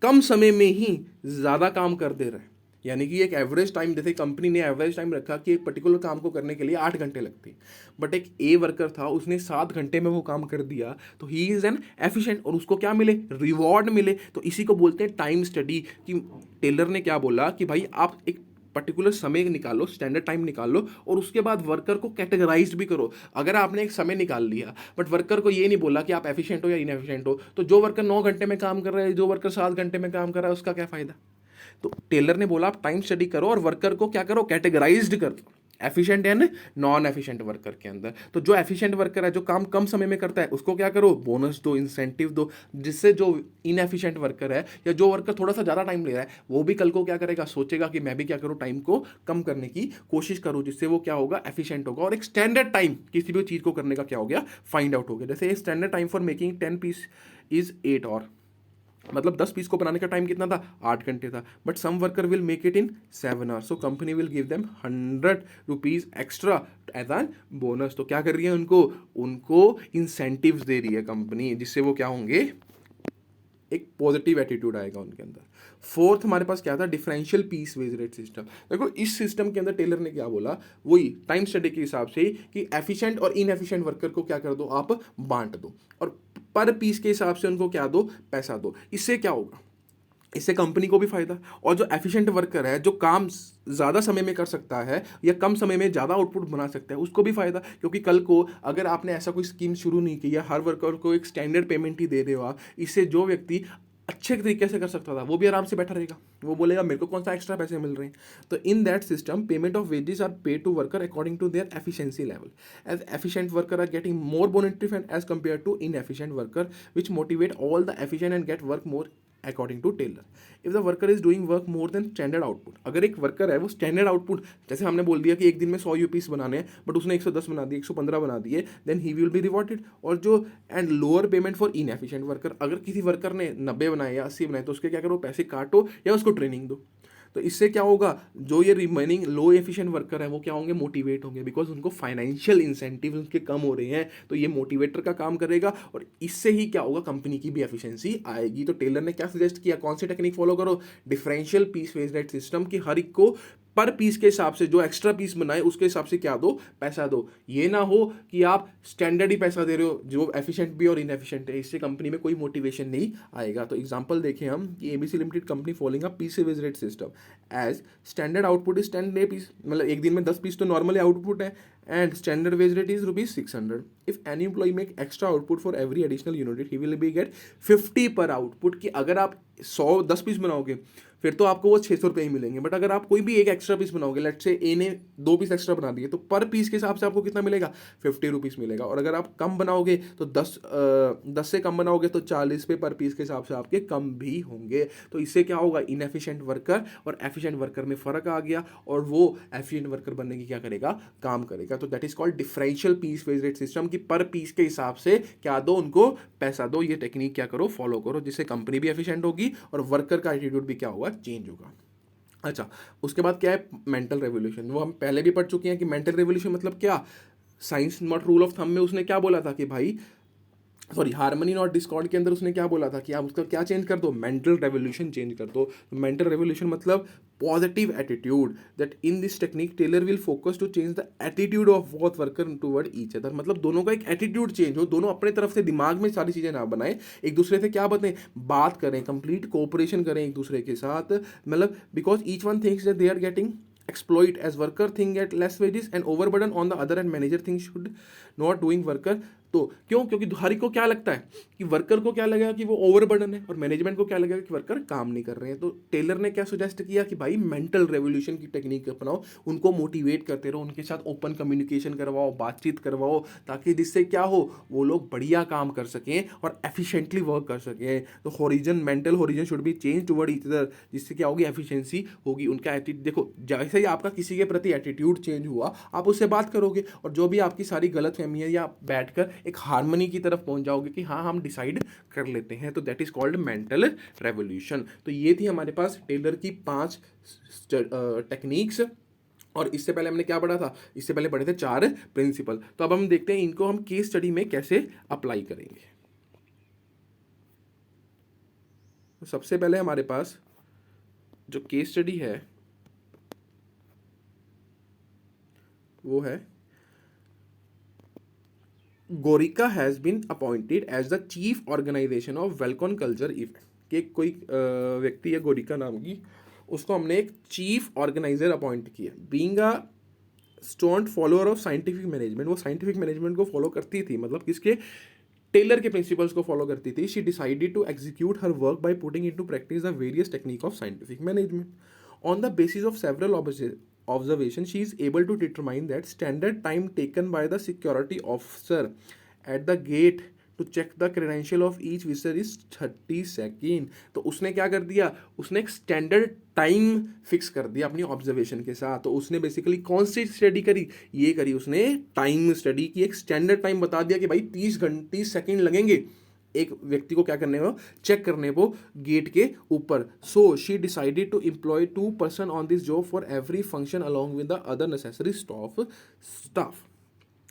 B: कम समय में ही ज़्यादा काम कर दे रहे हैं, यानी कि एक एवरेज टाइम, जैसे कंपनी ने एवरेज टाइम रखा कि एक पर्टिकुलर काम को करने के लिए 8 घंटे लगते, बट एक ए वर्कर था उसने 7 घंटे में वो काम कर दिया, तो ही इज़ एन एफिशिएंट और उसको क्या मिले, रिवॉर्ड मिले। तो इसी को बोलते हैं टाइम स्टडी। कि टेलर ने क्या बोला कि भाई आप एक पर्टिकुलर समय निकालो, स्टैंडर्ड टाइम निकाल लो और उसके बाद वर्कर को कैटेगराइज भी करो। अगर आपने एक समय निकाल लिया बट वर्कर को ये नहीं बोला कि आप एफिशिएंट हो या इनएफिशिएंट हो, तो जो वर्कर 9 घंटे में काम कर रहा है, जो वर्कर 7 घंटे में काम कर रहा है, उसका क्या फायदा। तो टेलर ने बोला आप टाइम स्टडी करो और वर्कर को क्या करो, कैटेगराइज्ड कर दो, efficient and non efficient worker के अंदर। तो जो एफिशिएंट वर्कर है, जो काम कम समय में करता है, उसको क्या करो, बोनस दो, इंसेंटिव दो, जिससे जो इनएफिशिएंट वर्कर है या जो वर्कर थोड़ा सा ज़्यादा टाइम ले रहा है, वो भी कल को क्या करेगा, सोचेगा कि मैं भी क्या करूँ, टाइम को कम करने की कोशिश करूँ, जिससे वो क्या होगा, एफिशिएंट होगा और एक स्टैंडर्ड टाइम किसी भी चीज़ को करने का क्या हो गया, फाइंड आउट हो गया। जैसे standard time for making 10 piece is 8 hour, मतलब 10 पीस को बनाने का टाइम कितना था, 8 घंटे था, but some worker will make it in 7 hours, so company will give them 100 rupees extra as an bonus. तो क्या कर रही है, उनको इंसेंटिव्स दे रही है कंपनी, जिससे वो क्या होंगे, एक पॉजिटिव एटीट्यूड आएगा उनके अंदर। फोर्थ हमारे पास क्या था, differential piece wage rate system. देखो इस सिस्टम के अंदर टेलर ने क्या बोला, वही टाइम स्टडी के हिसाब से कि एफिशिएंट और इनएफिशिएंट वर्कर को क्या कर दो, आप बांट दो और पर पीस के हिसाब से उनको क्या दो, पैसा दो। इससे क्या होगा, इससे कंपनी को भी फायदा, और जो एफिशिएंट वर्कर है, जो काम ज़्यादा समय में कर सकता है या कम समय में ज़्यादा आउटपुट बना सकता है, उसको भी फायदा। क्योंकि कल को अगर आपने ऐसा कोई स्कीम शुरू नहीं की या हर वर्कर को एक स्टैंडर्ड पेमेंट ही दे रहे हो आप, इससे जो व्यक्ति अच्छे तरीके से कर सकता था वो भी आराम से बैठा रहेगा, वो बोलेगा मेरे को कौन सा एक्स्ट्रा पैसे मिल रहे हैं। तो in that system payment of wages are paid to worker according to their efficiency level, as efficient worker are getting more monetary as compare to inefficient worker, which motivate all the efficient and get work more according to Taylor. If the worker is doing work more than standard output, अगर एक worker है वो standard output, जैसे हमने बोल दिया कि एक दिन में 100 यूपीस बनाने हैं बट उसने 110 बना दिए, 115 बना दिए, then he will be rewarded. और जो and lower payment for inefficient worker, अगर किसी वर्कर ने 90 बनाए या 80 बनाए तो उसके क्या करो, पैसे काटो या उसको ट्रेनिंग दो। तो इससे क्या होगा, जो ये रिमेनिंग लो एफिशिएंट वर्कर है वो क्या होंगे, मोटिवेट होंगे, बिकॉज उनको फाइनेंशियल इंसेंटिव उनके कम हो रहे हैं, तो ये मोटिवेटर का काम करेगा और इससे ही क्या होगा, कंपनी की भी एफिशिएंसी आएगी। तो टेलर ने क्या सजेस्ट किया, कौन सी टेक्निक फॉलो करो, differential piece wage rate system, की हर एक को पर पीस के हिसाब से जो एक्स्ट्रा पीस बनाए उसके हिसाब से क्या दो, पैसा दो। ये ना हो कि आप स्टैंडर्ड ही पैसा दे रहे हो जो एफिशिएंट भी और इनएफिशिएंट है, इससे कंपनी में कोई मोटिवेशन नहीं आएगा। तो एग्जांपल देखें हम कि ABC limited company following a piece wage rate system as standard output is 10 piece, मतलब एक दिन में 10 पीस तो नॉर्मली आउटपुट है, and standard wage rate is ₹600। If any employ make extra output for every additional unit he will be get 50 per output, कि अगर आप 10 piece बनाओगे फिर तो आपको वो 600 रुपये ही मिलेंगे, बट अगर आप कोई भी एक एक्स्ट्रा पीस बनाओगे, लेट से ए ने 2 पीस एक्स्ट्रा बना दिए, तो पर पीस के हिसाब से आपको कितना मिलेगा, 50 रुपीज़ मिलेगा। और अगर आप कम बनाओगे तो 10 से कम बनाओगे तो 40 पे पर पीस के हिसाब से आपके कम भी होंगे। तो इससे क्या होगा, इनएफिशिएंट वर्कर और एफिशिएंट वर्कर में फ़र्क आ गया और वो एफिशिएंट वर्कर बनने की क्या करेगा, काम करेगा। तो that is called differential piece wage rate system, की पर पीस के हिसाब से क्या दो, उनको पैसा दो। ये टेक्निक क्या करो, फॉलो करो, जिससे कंपनी भी एफिशिएंट होगी और वर्कर का एटीट्यूड भी क्या होगा, चेंज होगा। अच्छा, उसके बाद क्या है, मेंटल रेवोल्यूशन। वो हम पहले भी पढ़ चुके हैं कि मेंटल रेवोल्यूशन मतलब क्या, science not rule of thumb में उसने क्या बोला था कि भाई, सॉरी, हार्मनी नॉट डिस्कॉर्ड के अंदर उसने क्या बोला था कि आप उसका क्या चेंज कर दो, मेंटल रेवोल्यूशन चेंज कर दो। मेंटल रेवोल्यूशन मतलब positive attitude, that in this technique Taylor will focus to change the attitude of both worker toward each other, मतलब दोनों का एक एटीट्यूड चेंज हो, दोनों अपने तरफ से दिमाग में सारी चीज़ें ना बनाए, एक दूसरे से क्या बताएं, बात करें, कंप्लीट कोऑपरेशन करें एक दूसरे के साथ, मतलब because each one thinks that they are getting exploit as worker think get less wages and overburden on the other and manager think should not doing worker। तो क्यों, क्योंकि हर एक को क्या लगता है कि वर्कर को क्या लगेगा कि वो ओवरबर्डन है और मैनेजमेंट को क्या लगेगा कि वर्कर काम नहीं कर रहे हैं। तो टेलर ने क्या सुजेस्ट किया कि भाई मेंटल रेवोल्यूशन की टेक्निक अपनाओ, उनको मोटिवेट करते रहो, उनके साथ ओपन कम्युनिकेशन करवाओ, बातचीत करवाओ, ताकि जिससे क्या हो, वो लोग बढ़िया काम कर सकें और एफिशिएंटली वर्क कर सकें। तो horizon, mental horizon should be change toward each other, जिससे क्या होगी, एफिशिएंसी होगी। उनका एटीट्यूड देखो, जैसे ही आपका किसी के प्रति एटीट्यूड चेंज हुआ, आप उससे बात करोगे और जो भी आपकी सारी गलत फहमी है, या बैठकर एक हार्मनी की तरफ पहुंच जाओगे कि हाँ, हम डिसाइड कर लेते हैं। तो that is called mental revolution. तो ये थी हमारे पास टेलर की 5 टेक्निक्स, और इससे पहले हमने क्या पढ़ा था, इससे पहले पढ़े थे 4 प्रिंसिपल। तो अब हम देखते हैं इनको हम केस स्टडी में कैसे अप्लाई करेंगे। तो सबसे पहले हमारे पास जो केस स्टडी है वो है, Gorika has been appointed as the chief organisation of welcome culture event, कि कोई व्यक्ति है गोरिका नाम की, उसको हमने एक चीफ ऑर्गेनाइजर अपॉइंट किया। Being a stone follower of scientific management, वो साइंटिफिक मैनेजमेंट को फॉलो करती थी, मतलब किसके, टेलर के प्रिंसिपल्स को फॉलो करती थी। She decided to execute her work by putting into practice the various technique of scientific management. On the basis of several observation, she is able to determine that standard time taken by the security officer at the gate to check the credential of each visitor is 30 second. तो उसने क्या कर दिया, उसने एक standard time fix कर दिया अपनी ऑब्जर्वेशन के साथ। तो उसने बेसिकली कौन सी स्टडी करी, ये करी उसने टाइम स्टडी की, एक स्टैंडर्ड टाइम बता दिया कि भाई 30 सेकेंड लगेंगे एक व्यक्ति को क्या करने को, चेक करने को गेट के ऊपर। So she decided to employ 2 person on this job for every function along with the other necessary staff.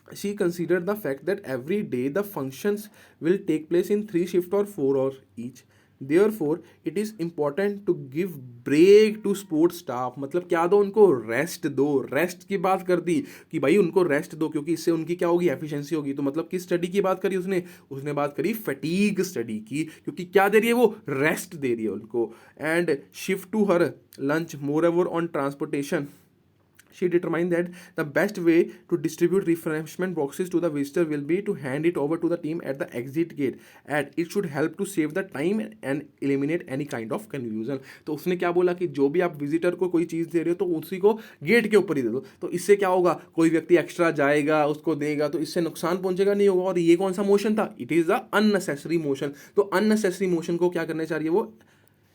B: She considered the fact that every day the functions will take place in 3 shifts or 4 hours each. Therefore, it is important to give break to support staff। मतलब क्या दो, उनको rest दो। Rest की बात कर दी कि भाई उनको रेस्ट दो, क्योंकि इससे उनकी क्या होगी, एफिशिएंसी होगी। तो मतलब किस स्टडी की बात करी उसने बात करी फटीग स्टडी की, क्योंकि क्या दे रही है वो, रेस्ट दे रही है उनको। And shift to her lunch moreover on transportation. She determined that the best way to distribute refreshment boxes to the visitor will be to hand it over to the team at the exit gate, and it should help to save the time and eliminate any kind of confusion। तो उसने क्या बोला कि जो भी आप visitor को कोई चीज़ दे रहे हो तो उसी को गेट के ऊपर ही दे दो। तो इससे क्या होगा, कोई व्यक्ति एक्स्ट्रा जाएगा उसको देगा तो इससे नुकसान पहुंचेगा नहीं होगा। और ये कौन सा मोशन था, it is the unnecessary motion. तो अननेसेसरी मोशन को क्या करना चाहिए, वो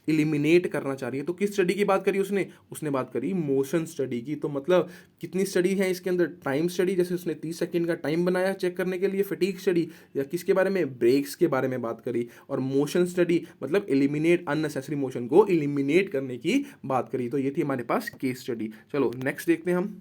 B: इलिमिनेट करना चाह रही है। तो किस स्टडी की बात करी उसने बात करी मोशन स्टडी की। तो मतलब कितनी स्टडी है इसके अंदर, टाइम स्टडी, जैसे उसने 30 सेकंड का टाइम बनाया चेक करने के लिए, फटीग स्टडी, या किसके बारे में, ब्रेक्स के बारे में बात करी, और मोशन स्टडी मतलब एलिमिनेट अननेसेसरी मोशन को एलिमिनेट करने की बात करी। तो ये थी हमारे पास केस स्टडी। चलो नेक्स्ट देखते हैं हम।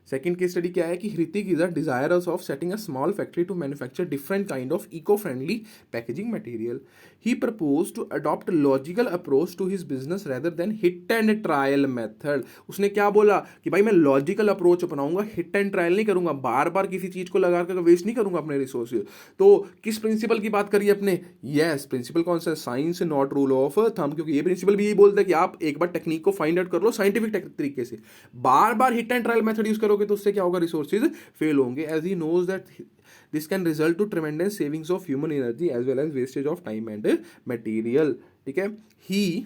B: सेकेंड केस स्टडी क्या है कि Hrithik is a desirous of setting a small factory to manufacture different kind of eco friendly packaging material. He propose to adopt logical approach to his business rather than hit and trial method. उसने क्या बोला कि भाई मैं logical approach अपनाऊंगा, hit and trial नहीं करूंगा, बार बार किसी चीज को लगा कर वेस्ट नहीं करूंगा अपने रिसोर्सेज। तो किस प्रिंसिपल की बात करिए अपने, यस प्रिंसिपल कौन सा है, science not rule of thumb, क्योंकि ये प्रिंसिपल भी यही बोलता है कि आप एक बार टेक्निक को फाइंड आउट कर लो साइंटिफिक तरीके से, बार बार hit and trial method use करोगे तो उससे क्या होगा, रिसोर्सेज फेल होंगे। As he knows that this can result to tremendous savings of human energy as well as wastage of time and material. ठीक है, ही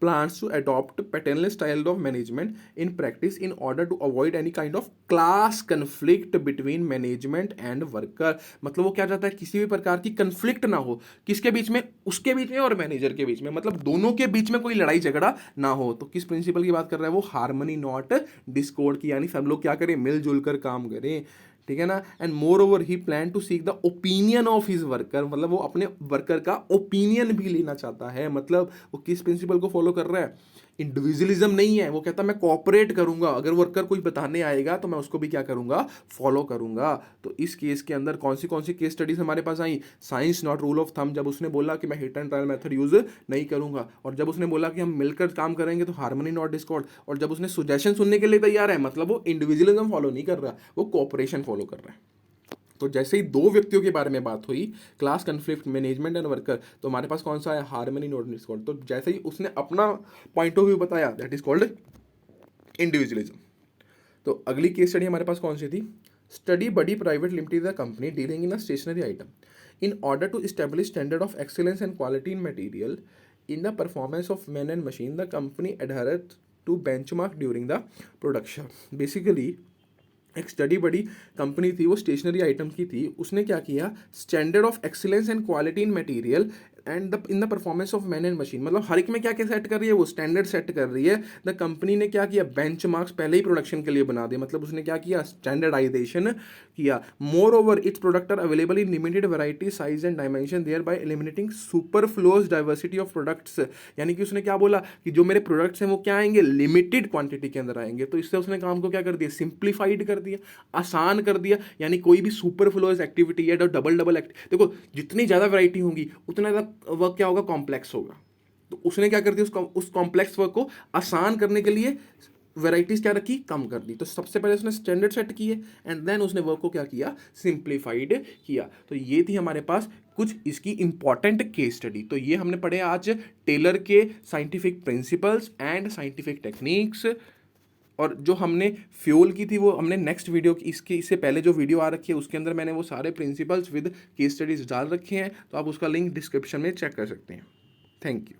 B: plans to adopt paternal style of management in practice in order to avoid any kind of class conflict between management and worker। मतलब वो क्या चाहता है, किसी भी प्रकार की conflict ना हो, किसके बीच में, उसके बीच में और मैनेजर के बीच में, मतलब दोनों के बीच में कोई लड़ाई झगड़ा ना हो। तो किस प्रिंसिपल की बात कर रहा है वो, हार्मनी नॉट डिस्कॉर्ड की, यानी सब लोग क्या करें, मिलजुल कर काम करें। ठीक है ना। And moreover he plan to seek the opinion of his worker, मतलब वो अपने वर्कर का ओपिनियन भी लेना चाहता है। मतलब वो किस प्रिंसिपल को फॉलो कर रहा है, इंडिविजुअलिज्म नहीं है, वो कहता है मैं कोऑपरेट करूंगा, अगर वर्कर कोई बताने आएगा तो मैं उसको भी क्या करूंगा, फॉलो करूंगा। तो इस केस के अंदर कौन सी केस स्टडीज हमारे पास आई, science not rule of thumb, जब उसने बोला कि मैं hit and trial method use नहीं करूंगा, और जब उसने बोला कि हम मिलकर काम करेंगे तो हार्मनी नॉट डिस्कॉर्ड, और जब उसने सुजेशन सुनने के लिए तैयार है, मतलब वो इंडिविजुअलिज्म फॉलो नहीं कर रहा, वो कोऑपरेशन फॉलो कर रहा है। तो जैसे ही दो व्यक्तियों के बारे में बात हुई, class conflict, management and worker, तो हमारे पास कौन सा है, हार्मनी नॉट डिस्कॉर्ड। तो जैसे ही उसने अपना पॉइंट ऑफ व्यू बताया, दैट इज कॉल्ड इंडिविजुअलिज्म। तो अगली केस स्टडी हमारे पास कौन सी थी, study buddy private limited the company dealing in a stationery item in order to establish standard of excellence and quality in material in the performance of man and machine, the company adhered to benchmark during the production. Basically एक study buddy company थी, वो stationery item की थी, उसने क्या किया, standard of excellence and quality in material and in the performance of man and machine, मतलब हर एक में क्या क्या सेट कर रही है, वो स्टैंडर्ड सेट कर रही है। द कंपनी ने क्या किया, बेंचमार्क्स पहले ही प्रोडक्शन के लिए बना दिए, मतलब उसने क्या किया, स्टैंडर्डाइजेशन किया। Moreover its product are available in limited variety, size and dimension, thereby eliminating superfluous diversity of products. यानी कि उसने क्या बोला कि जो मेरे प्रोडक्ट्स हैं वो क्या आएंगे, लिमिटेड क्वांटिटी के अंदर आएंगे। तो इससे उसने काम को क्या कर दिया, सिंप्लीफाइड कर दिया, आसान कर दिया। यानी कोई भी सुपरफ्लुअस एक्टिविटी या डबल देखो जितनी ज़्यादा वैरायटी होगी उतना ज़्यादा वर्क क्या होगा, कॉम्प्लेक्स होगा। तो उसने क्या कर दिया, उस कॉम्प्लेक्स वर्क को आसान करने के लिए वैराइटीज क्या रखी, कम कर दी। तो सबसे पहले उसने स्टैंडर्ड सेट किए एंड देन उसने वर्क को क्या किया, सिंप्लीफाइड किया। तो ये थी हमारे पास कुछ इसकी इंपॉर्टेंट केस स्टडी। तो ये हमने पढ़े आज टेलर के scientific principles and scientific techniques. और जो हमने फ्यूल की थी वो हमने नेक्स्ट वीडियो इससे पहले जो वीडियो आ रखी है उसके अंदर मैंने वो सारे प्रिंसिपल्स विद केस स्टडीज डाल रखे हैं, तो आप उसका लिंक डिस्क्रिप्शन में चेक कर सकते हैं। Thank you.